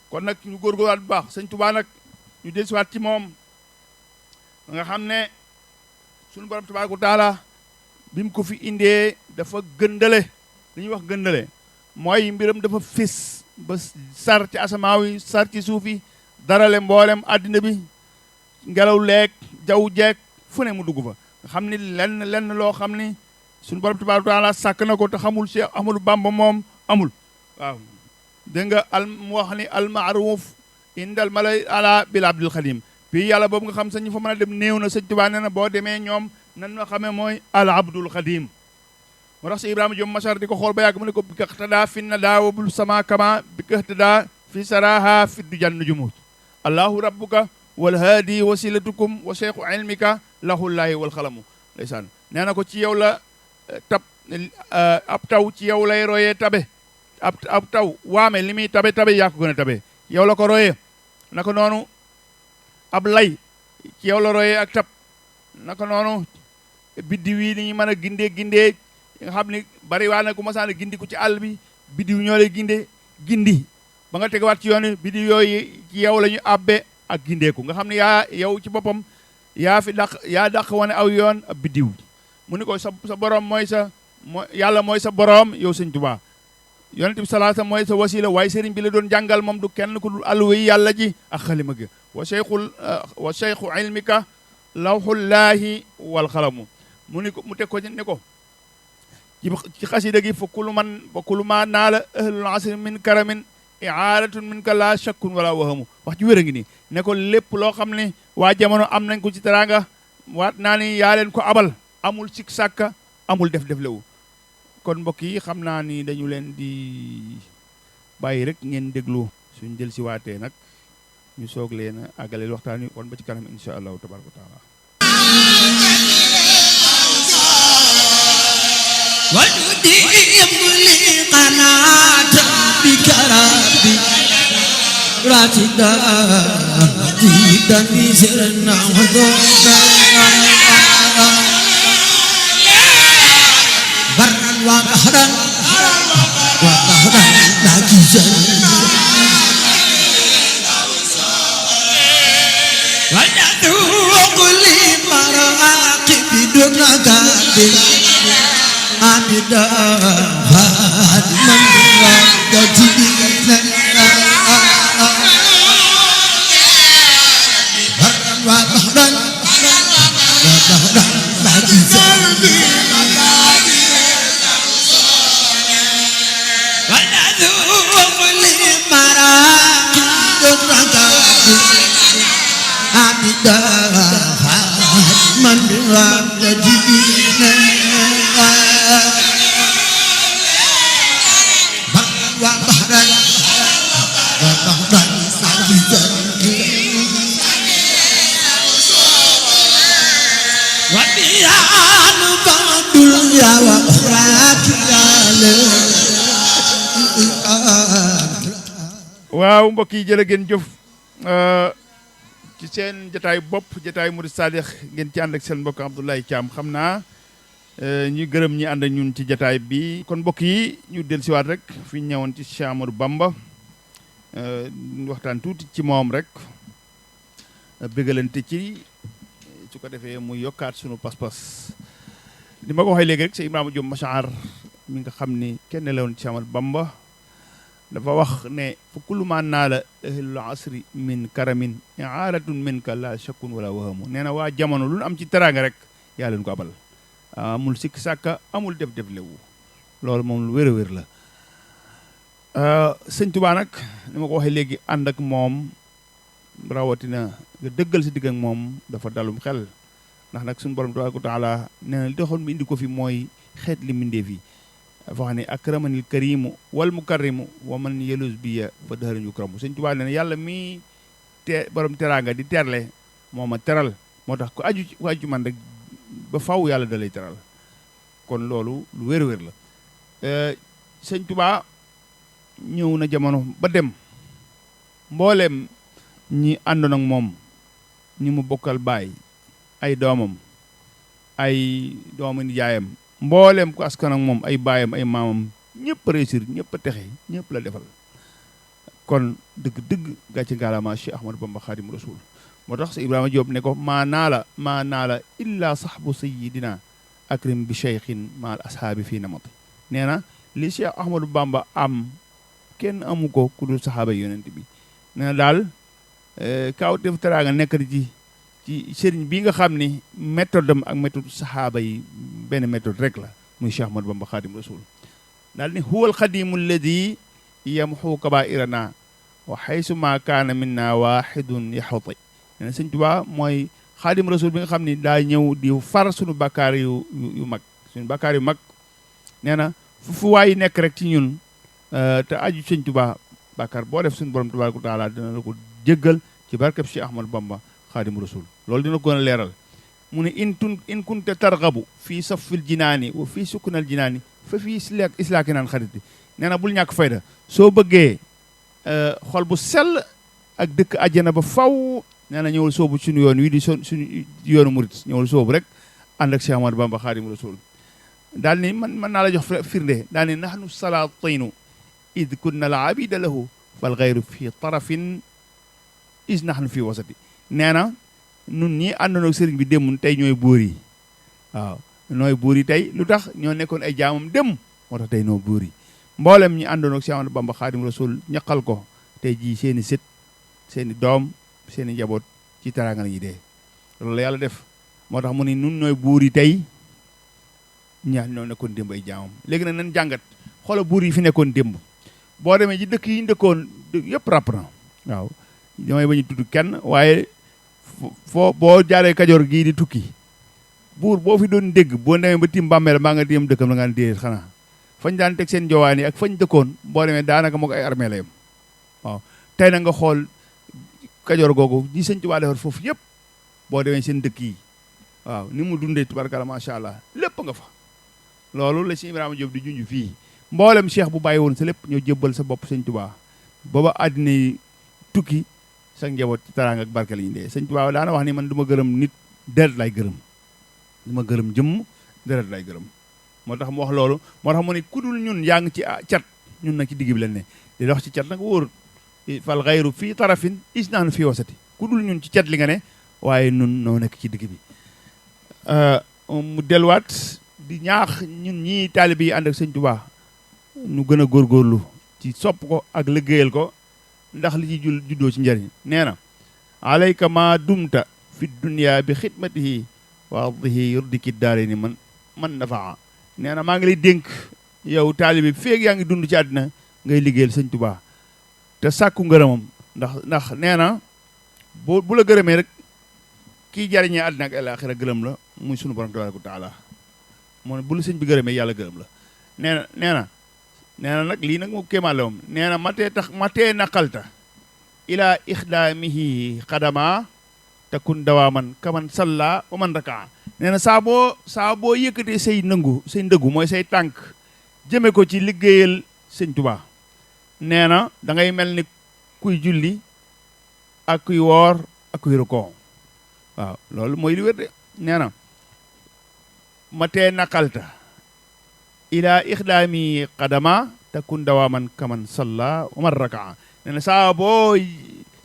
kon nag ñu góorgóorluwaat bu baax Sëñ Tuubaa nag ñu dellusiwaat ci moom nga xam ne suñu borom tabaaraka wa taala bi mu ko fi indee dafa gëndale li ñuy wax gëndale mooy mbiram dafa fis ba sar ci asamaaw yi sar ci suuf yi darale mboolem àddina bi ngelaw leeg jaww jeeg fu ne mu dugg fa nga xam ni lenn loo xam ni suñu borom tabaaraka wa taala sàkk na ko te xamul Cheikh Ahmadou Bamba moom amul waaw dégg nga mu wax ni almaaruf indal malay ala bil abdul xadim fii yàlla boobu nga xam sañ ñu fa mën a dem néew na Sëñ Tuubaa nee na boo demee ñoom nan nga xamee mooy al abdul xadim moo tax si Ibrahima Diop Machar di ko xool ba yàgg mu ne ko bi kaxtadaa fi na daa wabul sama kama bi kaxtadaa fi saraha fi du jann jumut allahu rabbuka wal haadi wasilatukum wa cheikhu ilmika lahullaahi wal xalamu ndeysaan nee na ko ci yow la ab taw ci yow lay royee tabe ab taw waame li muy tabe yaa ko gën a tabe yow la ko royee naka noonu ab lay ci yow la royee ak tab naka noonu biddiw yi ni ñu mën a gindee nga xam ni bari waa na ku masaan a gindi ku ci àll bi biddiw ñoo lay gindi ba nga tegawaat ci yoon wi biddiw yooyu ci yow la ñu àbbe ak gindeeku nga xam ne yow ci boppam yaa dàq wane aw yoon ab biddiw mu ni ko sa borom yàlla mooy sa borom yow sëñ Tuubaa yonent bi salaasa mooy sa wasila waaye sëriñ bi la doon jàngal moom du kenn ku dul alluwa yàlla ji ak xalima gi wa cheikhu ilmika lawxullaahi wal xalamu mu teg ko ne ko ci xasida gi fa kullu ma naala ahlul asri min karamin i'aaratun minka la shakkun wala wahamu wax ci wér a ngi nii ne ko lépp loo xam ne waa jamono am nañ ko ci teraanga waat naa ni yaa leen ko abal amul sik sàkka amul def lewu kon mbokk yi xam naa ni dañu leen di bàyyi rek ngeen déglu suñ del si waatee nag ñu soog leen a àggaleel waxtaan wi kon ba ci kanam insha allahu tabaraka wa taala وجدي لي قناة بكرامي راشدا جيدا بسرنا وذوبا برا وبحرا ناجزا ويذوق لي مراقب دون قادر عبدا هادما وجدينا برا وبحرا ناجزا ويذوق لي مراقب دون قادر عبدا هادما وجدينا وبحرا ناجزا وبيان بعد الدنيا وأخراك waaw mbokk yi jërë ngeen jëf ci seen jotaay bopp jotaay Murid Sadikh ngeen ci ànd ak seen mbokk Abdoulaye Thiam xam naa ñu gërëm ñi ànd ak ñun ci jotaay bi kon mbokk yi ñu dellusiwaat rek fi ñu ñëwoon ci Cheikh Ahmadou Bamba waxtaan tuuti ci moom rek bégalante ci su ko defee muy yokkaat sunu pas-pas li ma ko waxee léegi rek Cheikh Ibrahima Diop Machar mi nga xam ni kenn la woon ci Cheikh Ahmadou Bamba dafa wax ne fa kullu ma naala ahlul asri min karamin i'aaratun minka la shakkun wala wahamu nee na waa jamono lu am ci teraanga rek yaa leen ko abal amul sikk sàkka amul def lewu loolu moom lu wér a wér la sëñ Tuubaa nag ni ma ko waxee léegi ànd ak moom rawatina nga dëggal si digg ak moom dafa dalum xel ndax nag suñu borom tabaaraka wa taala nee na li taxoon mu indi ko fi mooy xeet li mbindeef yi dafa wax ne akramanil karimu wal mukarrimu wa man yelus biya fa dëxëran yukramu sëñ Tuubaa nee na yàlla mi borom teraanga di terle moo ma teral moo tax ku aju man rek ba faw yàlla da lay teral kon loolu lu wér-wér la sëñ Tuubaa ñëw na jamono ba dem mbooleem ñi àndoon ak moom ñi mu bokkal baay ay doomam ay doomu nijaayam mbooleem ku askan ak moom ay baayam ay maamam ñëpp réussir ñëpp a texe ñëpp la defal kon dëgg gàcce ngaalama Cheikh Ahmadou Bamba Xaadimu Rasuul moo tax sa Ibrahima Diop ne ko maa naala illa sahbu sayidina akrim bi cheikhin maal ashaabi fii namati nee na li Cheikh Ahmadou Bamba am kenn amu ko ku dul saxaaba yonent bi nee na daal kaawteef teraanga nekk ci sëriñ bi nga xam ni méthode am ak méthode saxaaba yi benn méthode rek la muy Cheikh Ahmadou Bamba Xaadimu Rasuul daal ni huwal xadimu alladi yamxu kabairana wa xaysu ma kaana minna waxidun yaxuti nee na sëñ Tuubaa mooy Xaadimu Rasuul bi nga xam ni daa ñëw di far suñu bakkaar yu mag suñu bakkaar yu mag nee na fu waay nekk rek ci ñun te aju sëñ Tuubaa bakkaar boo def suñu borom tabaaraka wa taala dina la ko jéggal ci barkeb Cheikh Ahmadou Bamba Xaadimu Rasuul loolu dina ko gën a leeral mu ne in kunte targabu fii safil jinaani wa fii sukkunal jinaani fa fii islaaki naan xarit bi nee na bul ñàkk fayda soo bëggee xol bu sell ak dëkk àjjana ba faw nee na ñëwal soobu suñu yoon wi di suñu yoonu murit ñëwal soobu rek ànd ak Cheikh Ahmadou Bamba Xaadimu Rasuul daal ni mën naa la jox firnde daal ni nahnu salaatinu id kunna al abida lahu fal gayru fi tarafin is nahnu fi wasati nee na nun ñii àndoon ak sëriñ bi démb tey ñooy buur yi waaw nooy buur yi tey lu tax ñoo nekkoon ay jaamam dem moo tax tey noo buur yi mboolem ñi àndoon ak Cheikh Ahmadou Bamba Xaadimu Rasuul ñaqal ko tey jii seeni sët seeni doom seeni njaboot ci teraanga la ñuy dee loolu la yàlla def moo tax mu ni nun nooy buur yi tey ñaa ñoo nekkoon démb ay jaamam léegi nag nañ jàngat xoola buur yi fi nekkoon démb boo demee ci dëkk yi ñu dëkkoon yëpp ràpp na waaw damay bañu tudd kenn waaye foo boo jaaree Kajoor gii di tukki buur boo fi doon dégg boo demee ba tim bàmmeel maa nga dem dëkkam la nga déedéet xanaa fañ daan teg seen njowaan yi ak fañ dëkkoon boo demee daanaka moo ko ay armée la yem waaw tey na nga xool Kajoor googu ñi sëñ Tuubaa defar foofu yëpp boo demee seen dëkk yi waaw ni mu dundee tubarkalla macha allah lépp nga fa loolu la si Ibrahima Diop di junj fii mboolem cheikh bu bàyyi woon sa lépp ñoo jébbal sa bopp sëñ Tuubaa booba àddina yi tukki sa njaboot ci taraanga ak barke la ñu dee sëñ Tuubaa daana wax ni man du ma gërëm nit deret lay gërëm du ma gërëm jëmm deret lay gërëm moo tax mu wax loolu moo tax mu ne ku dul ñun yaa ngi ci cat ñun nag ci digg bi leen ne di dox ci cat nag wóorut fal xayru fii tarafin is naan fii wasati ku dul ñun ci cat li nga ne waaye nun noo nekk ci digg bi mu delluwaat di ñaax ñun ñii taalibe yi ànd ak sëñ Tuubaa ñu gën a góorgóorlu ci sopp ko ak liggéeyal ko ndax li ci juddoo ci njëriñ nee na alayka ma dumta fi dunya bi xidmatihi wa ardihi yurdiki daare ni man nafaa nee na maa ngi lay dénk yow taalibe bi feeg yaa ngi dund ci àddina ngay liggéeyal sëñ Tuubaa te sàkku ngërëmam ndax nee na bu la gërëmee rek kii jariñee àddina ak alaaxira gërëm la muy sunu borom tabaaraka wa taala moo ne bu la sëñ bi gërëmee yàlla gërëm la nee na nag lii nag mu kéemaan la moom nee na matee naqalta ilaa ixdaamihi xadama takun dawaaman kaman salla wa man rakaa nee na saa boo yëkkatee say ndëggu mooy say tànk jëme ko ci liggéeyal sëñ Tuubaa nee na da ngay mel ni kuy julli ak kuy woor ak kuy rukoo waaw loolu mooy li wér de nee na matee naqalta ila ixdaami qadama takun dawaaman kaman salla wa man rakaa nee na saa boo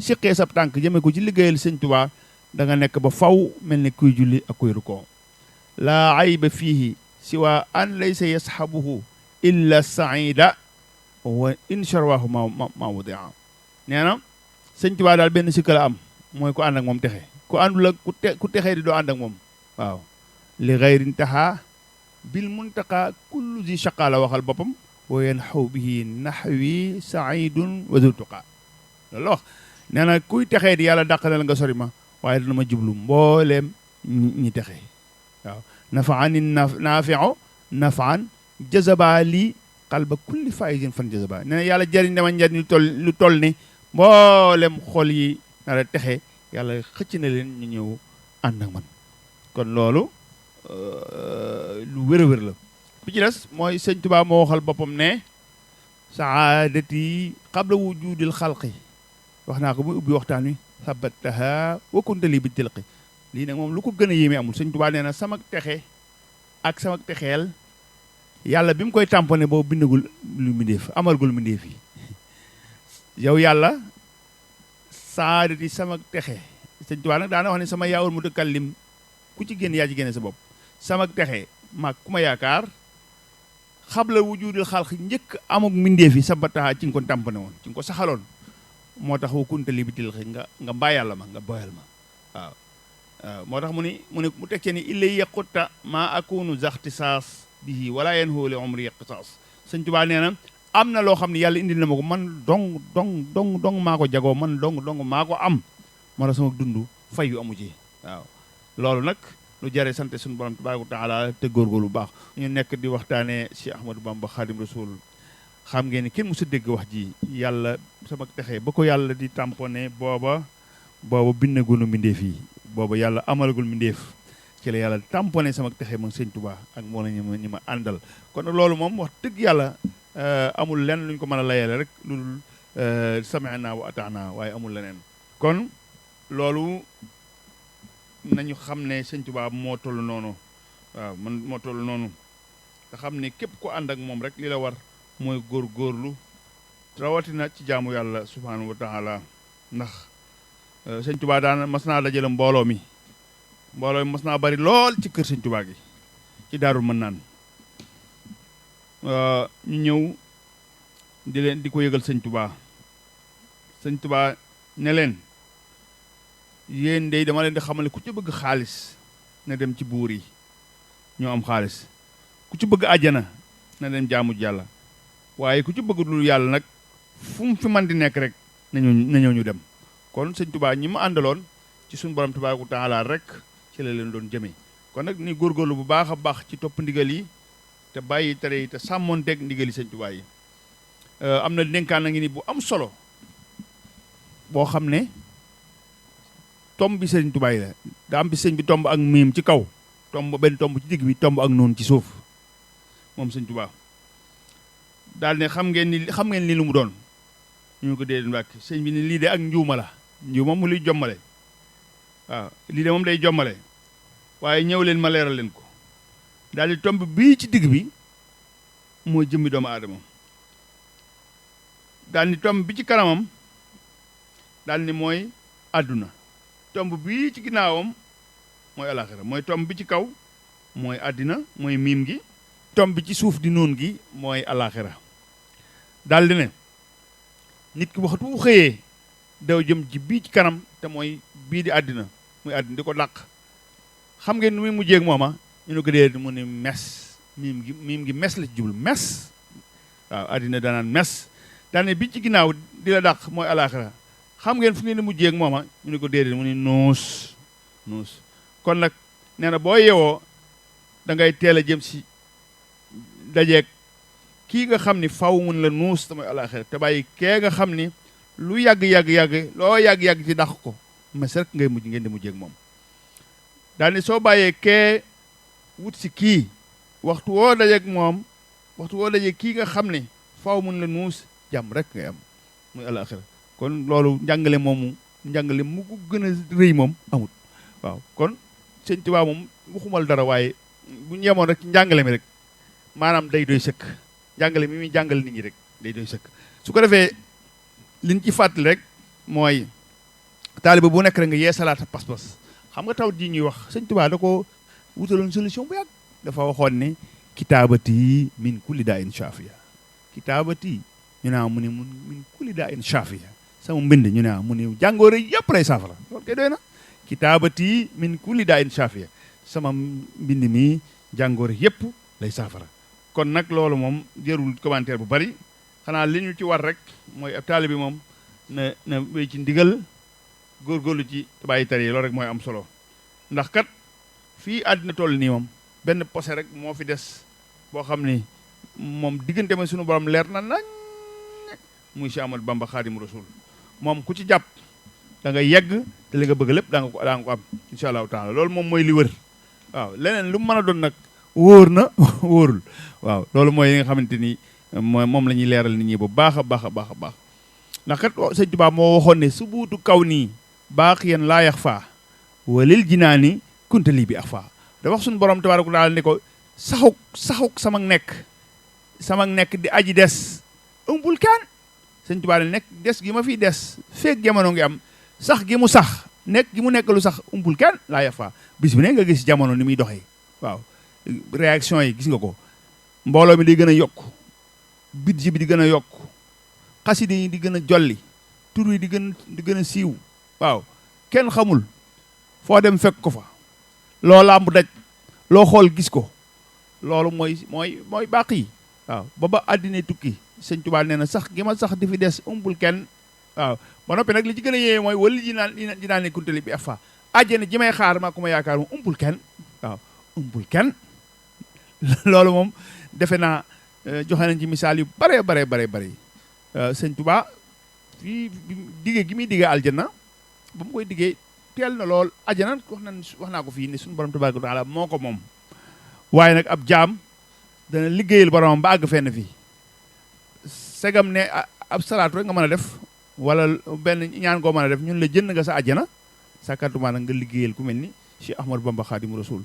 siqee sab tànk jëme ko ci liggéeyal sëñ Tuubaa da nga nekk ba faw mel ni kuy julli ak kuy rukoo laa ayba fiihi siwa an laysa yasxabuhu illa saida wa insharwahu ma wadia nee na sëñ Tuubaa daal benn sikka la am mooy ku ànd ak moom texe ku àndul ak ku texee di doo ànd ak moom waaw li gayrin taxa bil muntaqa kullu zi shaqa la waxal boppam wa yanxaw bihi naxwi saidun wa dul tuqa loolu la wax nee na kuy texee di yàlla dàq na la nga sori ma waaye dana ma jublu mbooleem ñi texee waaw nafaani naafiu nafaan jazaba lii qalba kulli faizin fan jazaba nee na yàlla jëriñ dama njëriñ lu toll ni mboolem xol yi nar a texe yàlla xëcc na leen ñu ñëw ànd ak man kon loolu lu wér-wér la bi ci des mooy sëñ Tuubaa moo waxal boppam ne saadati qabla wujudil xalqi wax naa ko muy ubbi waxtaan wi sabattaha wa kunta li bi tilqi lii nag moom lu ko gën a yéeme amul sëñ Tuubaa nee na sama texe ak sama texeel yàlla bi mu koy tamponné boobu bindagul lu mbindéef amalgul mbindéef yi yow yàlla saadati sama texe sëñ Tuubaa nag daana wax ne sama yaawul mutakallim ku ci génn yaa ci génne sa bopp sama texe maag ku ma yaakaar xabla wujudil xalq njëkk amuk mbindeef yi sabataha ci nga ko tàmpane woon ci nga ko saxaloon moo tax wa kunta li bitil xi nga mbaa yàlla ma nga boyal ma waaw moo tax mu teg ci ni illay yaqutta maa akunu zaxtisaas bihi wala yen hóoli omri yaqtisaas sëñ Tuubaa nee na am na loo xam ne yàlla indil na ma ko man dong maa ko jagoo man dong maa ko am moo tax sama dund fay yu amu ci waaw loolu nag lu jare sant suñu borom tabaaraka wa taala te góorgóorlu bu baax ñu nekk di waxtaanee Cheikh Ahmadou Bamba Xaadim Rasul xam ngeen ni kenn mësu dégg wax ji yàlla sama texe ba ko yàlla di tamponné booba bindagunu mbindeef yi booba yàlla amalagul mbindeef ci la yàlla tamponné sama texe moom sëñ Tuubaa ak moo la ñi ma àndal kon loolu moom wax dëgg yàlla amul lenn lu ñu ko mën a layale rek lu dul sami'na wa ata'na waaye amul leneen kon loolu nañu xam ne sëñ Tuubaa moo toll noonu waaw man moo toll noonu nga xam ne képp ku ànd ak moom rek li la war mooy góorgóorlu rawatina ci jaamu yàlla subhaanahu wa taala ndax sëñ Tuubaa daan mas naa dajale mbooloo mi mas naa bari lool ci kër sëñ Tuubaa gi ci Daarul Mannaan ñu ñëw di ko yëgal sëñ Tuubaa ne leen yéen de dama leen di xamal ne ku ci bëgg xaalis na dem ci buur yi ñoo am xaalis ku ci bëgg àjjana na dem jaamu yàlla waaye ku ci bëgg lu yàlla nag fu mu fi man di nekk rek na ñëw ñu dem kon sëñ Tuubaa ñi ma àndaloon ci suñu borom tabaaraka wa taala rek ci la leen doon jëmee kon nag ni góorgóorlu bu baax a baax ci topp ndigal yi te bàyyi tere yi te sàmmoonteeg ndigal yi sëñ Tuubaa yi am na dénkaan na ngi ni bu am solo boo xam ne tomb bi sëñ Tuubaa yi la daa am bi sëñ bi tomb ak miim ci kaw benn tomb ci digg bi tomb ak noonu ci suuf moom sëñ Tuubaa daal ne xam ngeen ni lu mu doon ñu ko dee Mbàkke sëñ bi ne lii de ak njuuma la njuuma mu luy jommale waaw lii de moom day jommale waaye ñëw leen ma leeral leen ko daal di tomb bii ci digg bi mooy jëmmi doomu aadama daal ni tomb bi ci kanamam daal ni mooy àdduna tomb bii ci ginnaawam mooy alaxira mooy tomb bi ci kaw mooy àddina mooy miim gi tomb bi ci suuf di noon gi mooy alaxira daal di ne nit ki waxtu wu xëyee daw jëm ci bii ci kanam te mooy bii di àddina muy àddina di ko dàq xam ngeen nu muy mujjee ak mooma ñu ne ko dee mu ne mes miim gi mes la ci jublu mes waaw àddina danaan mes daane bi ci ginnaaw di la dàq mooy alaxira xam ngeen fu ngeen di mujjee ak mooma ñu ne ko déedéet mu ne nuus kon nag nee na boo yewoo da ngay teel a jëm si dajeeg kii nga xam ni faw mun la nuus te mooy alaxira te bàyyi kee nga xam ni lu yàgg loo yàgg ci dàq ko mes rek ngeen di mujjee ak moom daane soo bàyyee kee wut si kii waxtu woo dajeeg moom waxtu woo dajeeg kii nga xam ne faw mun la nuus jàmm rek ngay am muy alaxira kon loolu njàngale mu ko gën a rëy moom amut waaw kon sëñ Tuubaa moom waxumal dara waaye bu ñu yemoon rek ci njàngale mi rek maanaam day doy sëkk njàngale mi muy jàngale nit ñi rek day doy sëkk su ko defee liñ ci fàttali rek mooy taaliba bu nekk rek nga yeesalaat sa pas-pas xam nga taw ji ñuy wax sëñ Tuubaa da ko wutaloon solution bu yàgg dafa waxoon ne kitaabati min kulli daa in shaafiya kitaabati ñu ne mu ne min kulli daa in shaafiya sama mbind ñu ne mu ne jàngoore yëpp lay saafara loolu kay doy na kitaabati min kulli daa in shaafiya sama mbind mi jàngoore yëpp lay saafara kon nag loolu moom jërul commentaire bu bari xanaa li ñu ci war rek mooy ab taalibe bi moom na wéy ci ndigal góorgóorlu ci bàyyi tere yi loolu rek mooy am solo ndax kat fii àddina toll nii moom benn posé rek moo fi des boo xam ni moom diggante ma sunu borom leer na nañ muy Cheikh Ahmadou Bamba Xaadimu Rasuul moom ku ci jàpp da nga yegg te li nga bëgg lépp daa nga ko am incha allahu taala loolu moom mooy li wër waaw leneen lu mu mën a doon nag wóor na wóorul waaw loolu mooy li nga xamante ni moom la ñuy leeral nit ñi bu baax a baax a baax a baax ndax kat sëñ Tuubaa moo waxoon ne subuutu kaw nii baax yéen laa yax faa walil jinaani kuntali bi ax faa da wax suñu borom tabaaraka wa taala ne ko saxuk sama nekk di aji des ëmbul kenn sëñ Tuubaa ne nekk des gi ma fiy des feek jamono ngi am sax gi mu sax nekk gi mu nekk lu sax ëmbul kenn laa yax faa bis bi ne nga gis jamono ni muy doxee waaw réaction yi gis nga ko mbooloo mi di gën a yokk budget bi di gën a yokk xaside yi di gën a jolli tur yi di gën a siiw waaw kenn xamul foo dem fekk ko fa loo làmb daj loo xool gis ko loolu mooy bàq yi waaw ba àddina tukki sëñ Tuubaa nee na sax gi ma sax di fi des umpul kenn waaw ba noppi nag li ci gën a yee mooy wala ji naan ne kuntali bi afa àjjana ji may xaar maa ko ma yaakaar moom umpul kenn waaw umpul kenn loolu moom defe naa joxe nañ ci misaal yu bare sëñ Tuubaa fii digge gi muy digge aljanna ba mu koy diggee teel na lool àjjana wax naa ko fii ne suñu borom tabaaraka wa taala moo ko moom waaye nag ab jaam dana liggéeyal boromam ba àgg fenn fii segam ne ab salaatu rek nga mën a def wala benn ñaan koo mën a def ñun la jënd nga sa àjjana sàkkantuma nag nga liggéeyal ku mel ni Cheikh Ahmadou Bamba Xaadimu Rasuul.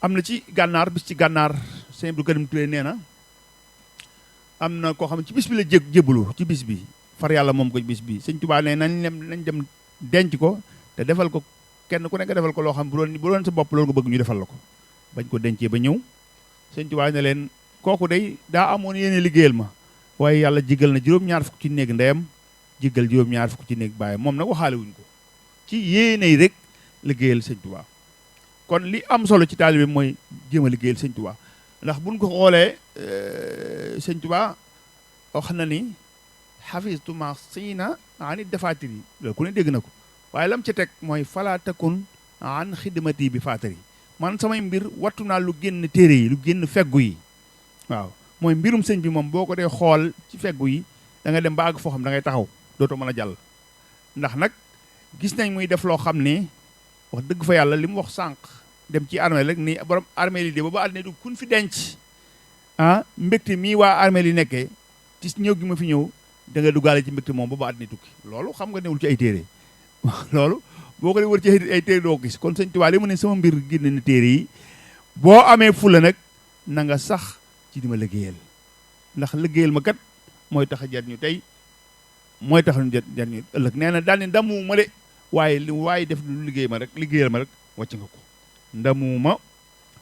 am na ci gànnaar bis ci gànnaar sëñ Abdou Karim Touré nee na am na koo xam ne ci bis bi la jébbalu ci bis bi far yàlla moom ko bis bi sëñ Tuubaa ne nañ dem denc ko te defal ko kenn ku nekk defal ko loo xam bu doon sa bopp loolu nga bëgg ñu defal la ko bañ ko dencee ba ñëw sëñ Tuubaa ne leen kooku day daa amoon yéene liggéeyal ma waaye yàlla jéggal na juróom-ñaar fukk ci néeg ndeyam jéggal juróom-ñaar fukk ci néeg baayam moom nag waxaale wuñ ko ci yéene yi rek liggéeyal sëñ Tuubaa. kon li am solo ci taalibe mooy jéem a liggéeyal sëñ Tuubaa ndax buñ ko xoolee sëñ Tuubaa wax na ni xafistu ma siina ani defatir yi loolu ku ne dégg na ko waaye lam ci teg mooy falaa takun an xidmati bi faatar yi man samay mbir wattu naa lu génn téere yi lu génn feggu yi waaw mooy mbirum sëñ bi moom boo ko dee xool ci feggu yi da nga dem ba àgg foo xam da ngay taxaw dootoo mën a jàll ndax nag gis nañ muy def loo xam ni wax dëgg fa yàlla li mu wax sànq dem ci armée rek ni borom armée li de ba àddina du kun fi denc mbégte mii waa armée li nekkee ci ñëw gi ma fi ñëw da nga duggaale ci mbégte moom ba àddina tukki loolu xam nga newul ci ay téere loolu boo ko di wër ci ay téere doo ko gis kon sëñ Tuubaa li mu ne sama mbir génn na téere yi boo amee fula nag na nga sax ci di ma liggéeyal ndax liggéeyal ma kat mooy tax a jar ñu tey mooy tax ñu jar ñu ëllëg nee na daal ne ndamu ma de waaye lu waaye def lu liggéeyal ma rek wàcc nga ko ndamu ma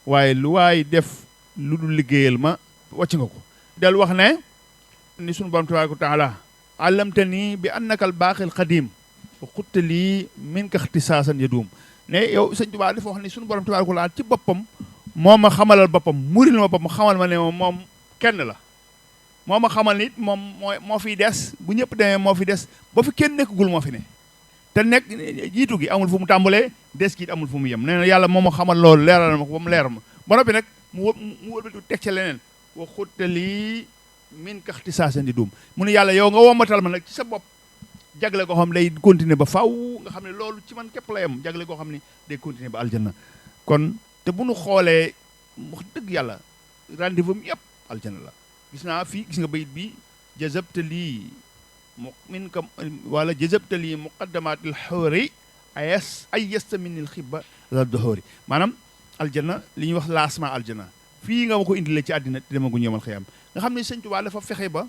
waaye lu waay def lu dul liggéeyal ma wàcc nga ko del wax ne ni sunu borom tabaaraka wa taala allamtani bi annakal baaxil xadim wa xutta lii min ka ixtisaasan yaduum ne yow sëñ Tuubaa dafa wax ni sunu borom tabaaraka wa taala ci boppam moo ma xamalal boppam muril ma boppam xamal ma ne moom kenn la moo ma xamal nit moom moo fiy des bu ñëpp demee moo fi des ba fi kenn nekkagul moo fi ne te nekk jiitu gi amul fu mu tàmbalee des gi amul fu mu yem nee na yàlla moo ma xamal loolu leeral ma ko ba mu leer ma ba noppi nag mu wëlbatu teg ca leneen wa xutta lii min ka ixtisaasan yaduum mu ne yàlla yow nga womatal ma nag ci sa bopp jagle koo xam ne day continuer ba faw nga xam ne loolu ci man képp la yem jagle koo xam ne day continuer ba aljanna kon te bu nu xoolee wax dëgg yàlla rendez-vous yëpp aljanna la gis naa fii gis nga bayit bi jazabta lii min ka wala jazabta lii muqaddamatil xawri ay yasta minil xibba la doxoori maanaam aljanna li ñuy wax laasma aljanna fii nga ma ko indilee ci àddina te dama gu ñëmal xëyam nga xam ne sëñ Tuubaa dafa fexe ba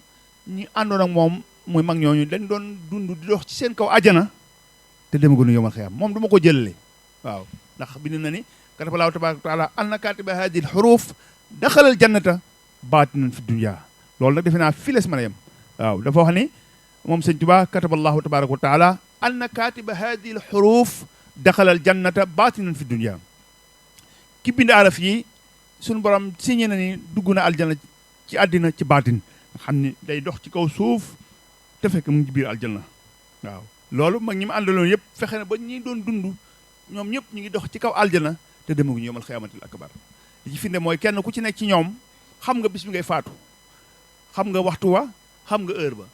ñi àndoon ak moom muy mag ñooñu dañ doon dund di dox ci seen kaw àjjana te dama gu ñëmal xëyam moom du ma ko jëlale waaw ndax bind na ni kataballaahu tabaaraka wa taala anna kaatiba haadihi l-xuruuf daxalal jannata baatinan fi dunya loolu nag defe naa fii la si mën a yem waaw dafa wax ni moom sëñ Tuubaa kataballaahu tabaaraka wa taala anna kaatiba haadihi l-xuruuf daxalal jannata baatinan fi dunya ki bind araf yi suñu borom signé na ni dugg na aljana ci àddina ci baatin nga xam ni day dox ci kaw suuf te fekk mu ngi ci biir aljanna waaw loolu mag ñi mu àndaloon yëpp fexe na ba ñi doon dund ñoom ñëpp ñu ngi dox ci kaw aljana te demaguñu yomal xiyaamatil akbar li ci finde mooy kenn ku ci nekk ci ñoom xam nga bis bi ngay faatu xam nga waxtu wa xam nga heure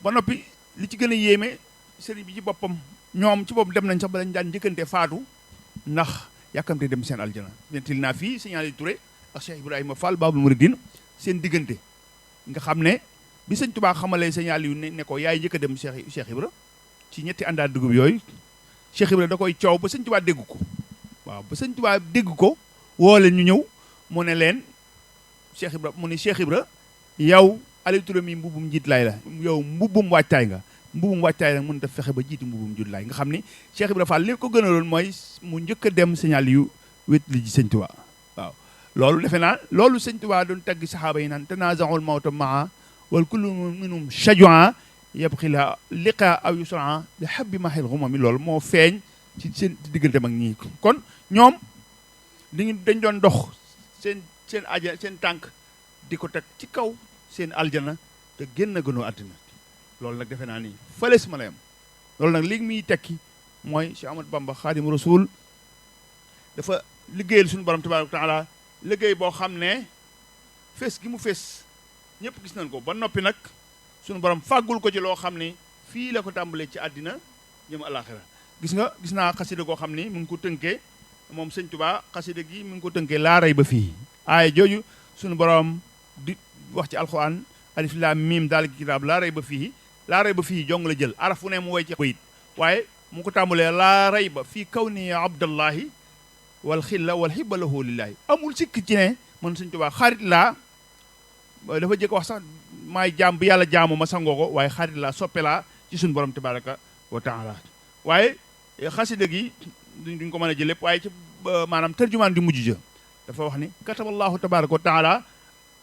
ba noppi li ci gën a yéeme sëriñ bi ci boppam ñoom ci boppam dem nañ sax ba dañ daan njëkkante faatu ndax yàkkamte dem seen aljana nentil naa fii Sëñ Ali Touré ak Cheikh Ibrahima Fall Babul Mouridine seen diggante nga xam ne bi sëñ Tuubaa xamalee Sëñ Ali yu ne ko yaay njëkk a dem Cheikh Ibra ci ñetti àndaat dugub yooyu Cheikh Ibra da koy coow ba sëñ Tuubaa dégg ko waaw ba sëñ Tuubaa dégg ko woo leen ñu ñëw mu ne leen Cheikh Ibra mu ne Cheikh Ibra yow Ali Touré mi mbubum njiit laay la yow mbubum wàccaay nga mbubum wàccaay nag mën ta fexe ba jiitu mbubum njiit laay nga xam ni Cheikh Ibra Fall li ko gënaloon mooy mu njëkk a dem Sëñ Aliyu wét li ji sëñ Tuubaa waaw loolu defe naa loolu sëñ Tuubaa doon tagg saxaaba yi naan tanaazaul mawta maa wal kullu minhum shajua yabqi la liqa aw yusra li habbi mahil xumami loolu moo feeñ ci seen diggante mag ñii kon ñoom dañ doon dox seen tànk di ko teg ci kaw seen aljana te génn gënoo àddina loolu nag defe naa ni fële si ma la yam loolu nag li muy tekki mooy Cheikh Ahmadou Bamba Xaadimu Rasuul dafa liggéeyal suñu borom tabaaraka wa taala liggéey boo xam ne fees gi mu fees ñëpp gis nañ ko ba noppi nag suñu borom fàggul ko ci loo xam ne fii la ko tàmbalee ci àddina jëm alaaxira gis naa xasida goo xam ni mu ngi ko tënkee moom sëñ Tuubaa xasida gi mu ngi ko tënkee laa rey ba fii aaya jooju suñu borom di wax ci alxuraan alif laam miim daal kitaab laa rey ba fii jong la jël araf fu ne mu woy ci bayit waaye mu ngi ko tàmbalee laa rayba fii kawni abdallahi wal xilla wal xibba lahu lillahi amul sikk ci ne man Sëñ Tuubaa xarit laa dafa jëkk wax sax maay jaam bi yàlla jaamu ma sangoo ko waaye xarit laa soppe laa ci suñu borom tabaraka wa taala waaye xasida gi duñ ko mën a jël lépp waaye ci maanaam tarjumaan di mujj ja dafa wax ni kataballahu tabaraka wa taala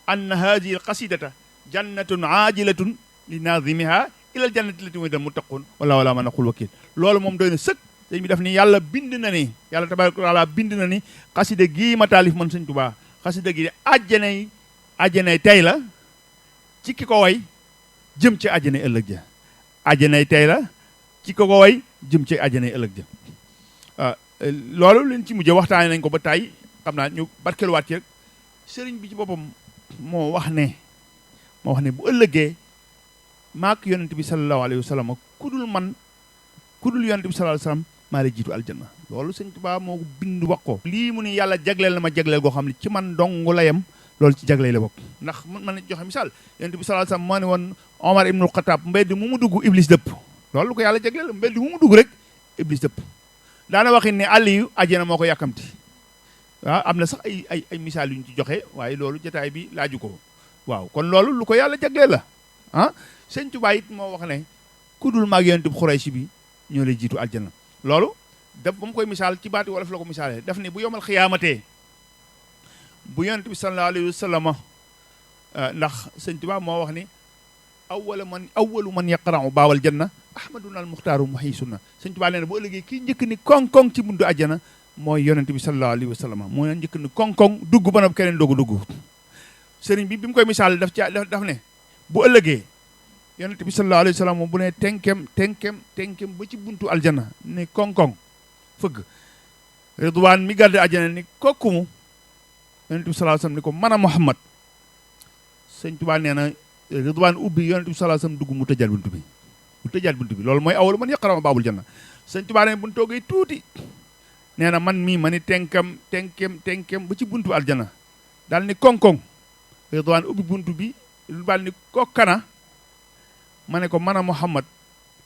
anna hadihi alqasidata jannatun aajilatun li naazimiha ilal jannati lati wa'ida muttaqun wala man aqul wakil loolu moom doy na sëkk sëñ bi daf ni yàlla bind na ni yàlla tabaraka wa taala bind na ni xasida gii ma taalif man Sëñ Tuubaa xasida gi de àjjanay tey la ci ki ko way jëm ci àjjanay ëllëg ja àjjanay tey la ci ki ko way jëm ci àjjanay ëllëg ja loolu leen ci mujjee waxtaane nañ ko ba tey xam naa ñu barkeluwaat ci rek sëriñ bi ci boppam moo wax ne bu ëllëgee maak yonent bi sallallahu alayhi wa sallam kudul yonent bi sallallahu alayhi wa sallam maa lay jiitu aljanna loolu Sëñ Tuubaa moo ko bind wax ko lii mu ni yàlla jagleel na ma jagleel goo xam ne ci man dong la yem loolu ci jagleel la bokk ndax man na joxe misaal yonent bi sallallahu alayhi wa sallam moo ne woon Omar ibnul Xataab mbedd mu mu dugg iblis dëpp loolu lu ko yàlla jagleel la mbedd mu mu dugg rek iblis dëpp daana waxin ne Aliyu àjjana moo ko yàkkamti waaw am na sax ay misaal yu ñu ci joxe waaye loolu jotaay bi laaju ko waaw kon loolu lu ko yàlla jagleel la ah Sëñ Tuubaa it moo wax ne ku dul maag yonent bi Xuraysi bi ñoo lay jiitu aljanna loolu daf ba mu koy misaal ci baati wolof la ko misaalee daf ne bu yomal xiyaamatee bu yonent bi sallallahu alayhi wa sallam ndax Sëñ Tuubaa moo wax ni awwalu man yaqra'u baawal janna ahmaduna al muxtaaru muhiisuna Sëñ Tuubaa nee na bu ëllëgee kii njëkk ni koŋ-koŋ ci buntu àjjana mooy yonent bi sallallahu alayhi wa sallam mooy njëkk ni koŋ-koŋ dugg ba noppi keneen doogu dugg sëriñ bi mu koy misaal daf ne bu ëllëgee yonent bi sallallahu alayhi wa sallam bu ne tenkem ba ci buntu aljana ni koŋ-koŋ fëgg Ridwaan mi gàdde aljana ni kokkumu yonent bi sallallahu alayhi wa sallam ni ko man a Muhammad Sëñ Tuubaa nee na Ridwaan ubbi yonent bi sallallahu alayhi wa sallam dugg mu tëjaat buntu bi loolu mooy awwalu man yaqra'u baabul janna Sëñ Tuubaa nee bu ñu toogee tuuti nee na man mii ma ni tenkem ba ci buntu aljana daal ni koŋ-koŋ Ridwaan ubbi buntu bi Ridwaan ni kokkana ma ne ko man a Muhammad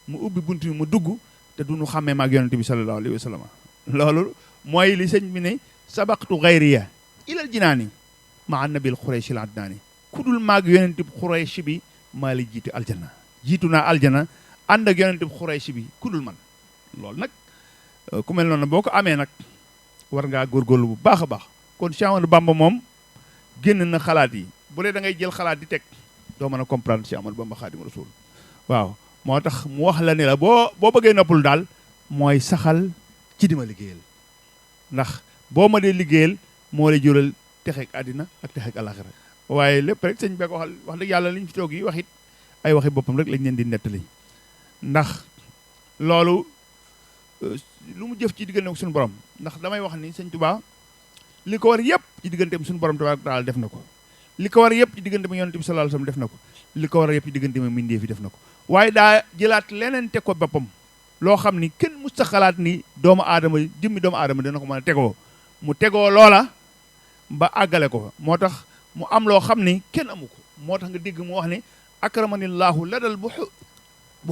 mu ubbi buntu bi mu dugg te du ñu xàmmee maag yonent bi sallallahu alayhi wa sallam loolu mooy li sëñ bi ne sabaqtu gayriya ilal jinaani maa nabil Xurayshi l adnaani ku dul maag yonent bi Xurayshi bi maa la jiitu aljana jiitu naa aljana ànd ak yonent bi Xurayshi bi ku dul man loolu nag ku mel noonu boo ko amee nag war ngaa góorgóorlu bu baax a baax kon Cheikh Ahmadou Bamba moom génn na xalaat yi bu dee da ngay jël xalaat di teg doo mën a comprendre Cheikh Ahmadou Bamba Xaadimu Rasuul waaw moo tax mu wax la ne la boo bëggee noppul daal mooy saxal ci di ma liggéeyal ndax boo ma dee liggéeyal moo lay jural texeeg àddina ak texeeg àlaxira waaye lépp rek sëñ bi ko wax dëgg yàlla liñ fi toog yi wax it ay waxi boppam rek lañ leen di nettali ndax loolu lu mu jëf ci diggante ak suñu borom ndax damay wax ni Sëñ Tuubaa li ko war yëpp ci digganteem suñu borom tabaaraka wa taala def na ko li ko war yëpp ci diggante ma yonent bi sallallahu alayhi wasallam def na ko li ko war yëpp ci diggante ma mbindeef yi def na ko waaye daa jëlaat leneen teg ko boppam loo xam ni kenn mus sa xalaat ni doomu aadama jëmmi doomu aadama dana ko mën a tegoo mu tegoo loola ba àggale ko moo tax mu am loo xam ni kenn amu ko moo tax nga dégg mu wax ni akramanillahu ladal bu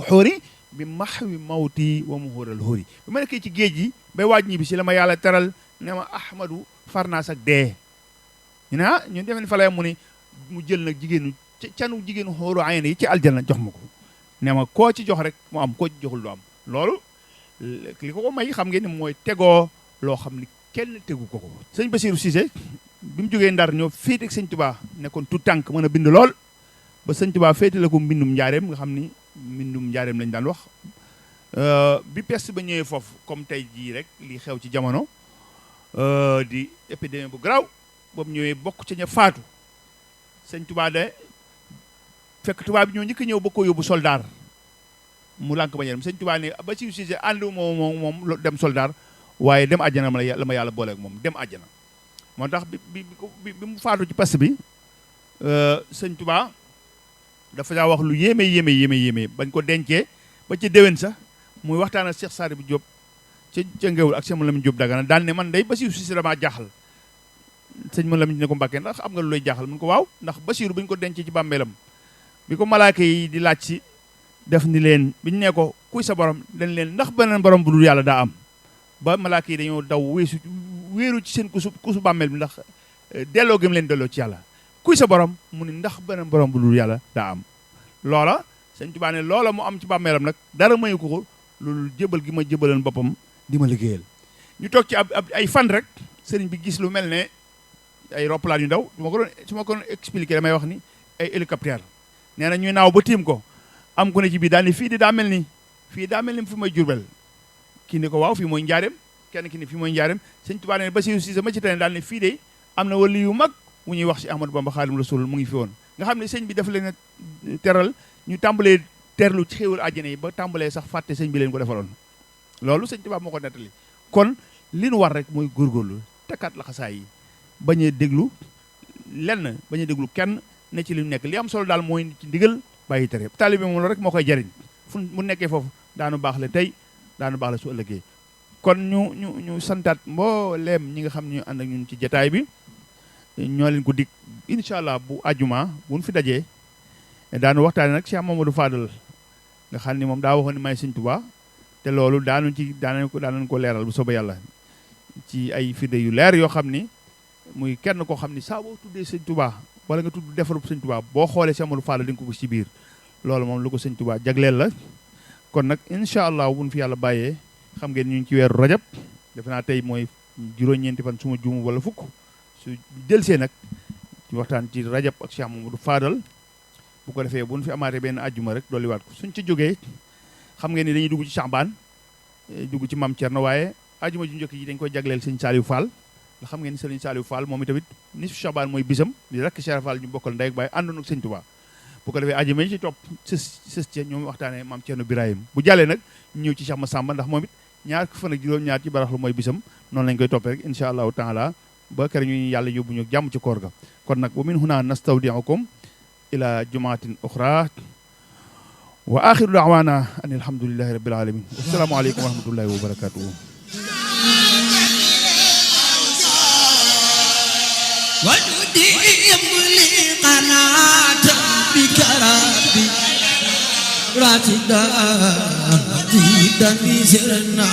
xóori bi maxwi mawti wa muhural xóori bi ma nekkee ci géej gi bay waaj ñibbi si la ma yàlla teral ne ma ahmadu farnaas ak dee ñu ne ñun defe ne fa lay mu ni mu jël nag canu jigéenu xóoru ayna yi ci aljanna jox ma ko ne ma koo ci jox rek mu am koo ci joxul du am loolu li ko may xam ngeen ni mooy tegoo loo xam ni kenn tegu ko sëñ Bassirou Cissé bi mu jógee Ndar ñoo féete ak sëñ Tuubaa nekkoon tout tànk mën a bind lool ba sëñ Tuubaa féete la ko mbindum njaareem nga xam ni mbindum njaareem lañ daan wax bi peste ba ñëwee foofu comme tey jii rek li xew ci jamono di épidémie bu garaaw boobu ñëwee bokk ci ña faatu sëñ Tuubaa de fekk tubaab bi ñoo njëkk a ñëw ba ko yóbbu soldaar mu lànk ba ñëw sëñ Tuubaa ne Bassirou Cissé àndu moom dem soldaar waaye dem àjjana la ma yàlla booleeg moom dem àjjana moo tax bi mu faatu ci peste bi sëñ Tuubaa dafa daa wax lu yéeme bañ ko dencee ba ci déwén sax muy waxtaan ak Cheikh Sadibou Diop ca Ngéwul ak Cheikh Mouhamed Lamine Diop Dagana daal ne man day Bassirou Cissé damaa jaaxal sëñ Mouhamed Lamine ne ko Mbàkke ndax am nga lu lay jaaxal mun ko waaw ndax Bassirou bu ñu ko dencee ci bàmmeelam bi ko malaaka yi di laaj si def ni leen biñ ne ko kuy sa borom dañ leen ndax beneen borom bu dul yàlla daa am ba malaaka yi dañoo daw wéeru ci seen kusu bàmmeel bi ndax delloo gëm leen delloo ci yàlla kuy sa borom mu ni ndax beneen borom bu dul yàlla daa am loola sëñ Tuubaa ne loola mu am ci bàmmeelam nag dara mayu ko loolu jëbal gi ma jëbaloon boppam di ma liggéeyal ñu toog ci ay fan rek sëriñ bi gis lu mel ne ay roppalaan yu ndaw su ma ko doon expliqué damay wax ni ay hélicoptère nee na ñuy naaw ba tiim ko am ku ne ci biir daal ni fii de daa mel ni fi may Jurbel kii ni ko waaw fii mooy njaareem kenn ki ni fii mooy njaareem sëñ Tuubaa ne Basiru Si ma ci tane daal ne fii de am na wali yu mag mu ñuy wax si Ahmadou Bamba Xaadimu Rasuul mu ngi fi woon nga xam ne sëñ bi dafa leen a teral ñu tàmbalee terlu ci xéewal àjjana yi ba tàmbalee sax fàtte sëñ bi leen ko defaloon loolu sëñ Tuubaa moo ko nettali kon li nu war rek mooy góorgóorlu takkaat laxasaay yi bañ a déglu lenn bañ a déglu kenn ne ci li mu nekk li am solo daal mooy ci ndigal bàyyi tere taalibe moom rek moo koy jariñ fu mu nekkee foofu daanu baax la tey daanu baax la su ëllëgee kon ñu santaat mbooleem ñi nga xam ne ñu ànd ak ñun ci jataay bi ñoo leen ko dig incha allah bu àjjuma bu ñu fi dajee daanu waxtaane nag Cheikh Mamadou Fadal nga xam ni moom daa waxoon ni may Sëñ Tuubaa te loolu daanañ ko leeral bu soobee yàlla ci ay firnde yu leer yoo xam ni muy kenn koo xam ni saa boo tuddee Sëñ Tuubaa wala nga tudd defarub Sëñ Tuubaa boo xoolee Cheikh Mamadou Fadal di nga ko gis ci biir loolu moom lu ko Sëñ Tuubaa jagleel la kon nag incha allah bu ñu fi yàlla bàyyee xam ngeen ñu ngi ci weeru rajab defe naa tey mooy juróom-ñeenti fan suma juumu wala fukk su delsee nag ci waxtaan ci rajab ak Cheikh Mamadou Fadal bu ko defee bu ñu fi amaatee benn àjjuma rek dolliwaat ko suñ ci jógee xam ngeen ni dañuy dugg ci Saabaan dugg ci Maam Cerno waaye àjjuma ju njëkk yi dañ koy jagleel sëñ Saliou Fall nga xam ngeen ni sëñ Saliou Fall moom itamit nisfu Saabaan mooy bisam di rakk Cheikh Fall ñu bokkal ndey ak baay àndoon ak sëñ Tuubaa bu ko defee àjjuma yi ci topp sës ca ñoom waxtaanee Maam Cerno Birahim bu jàllee nag ñëw ci Cheikh Massamba ndax moom it ñaar fan ak juróom-ñaar ci baraxlu mooy bisam noonu lañ koy toppee rek incha allahu taala ba kër ñu yàlla yóbbu ñu jàmm ci koor ga kon nag wa min huna nastawdi'ukum ila jumaatin uxra wa axiru da'wana an alhamdulillahi rabbil alamin assalaamu aleykum wa rahmatullahi wa barakatuhu راتدا دي دني سرنا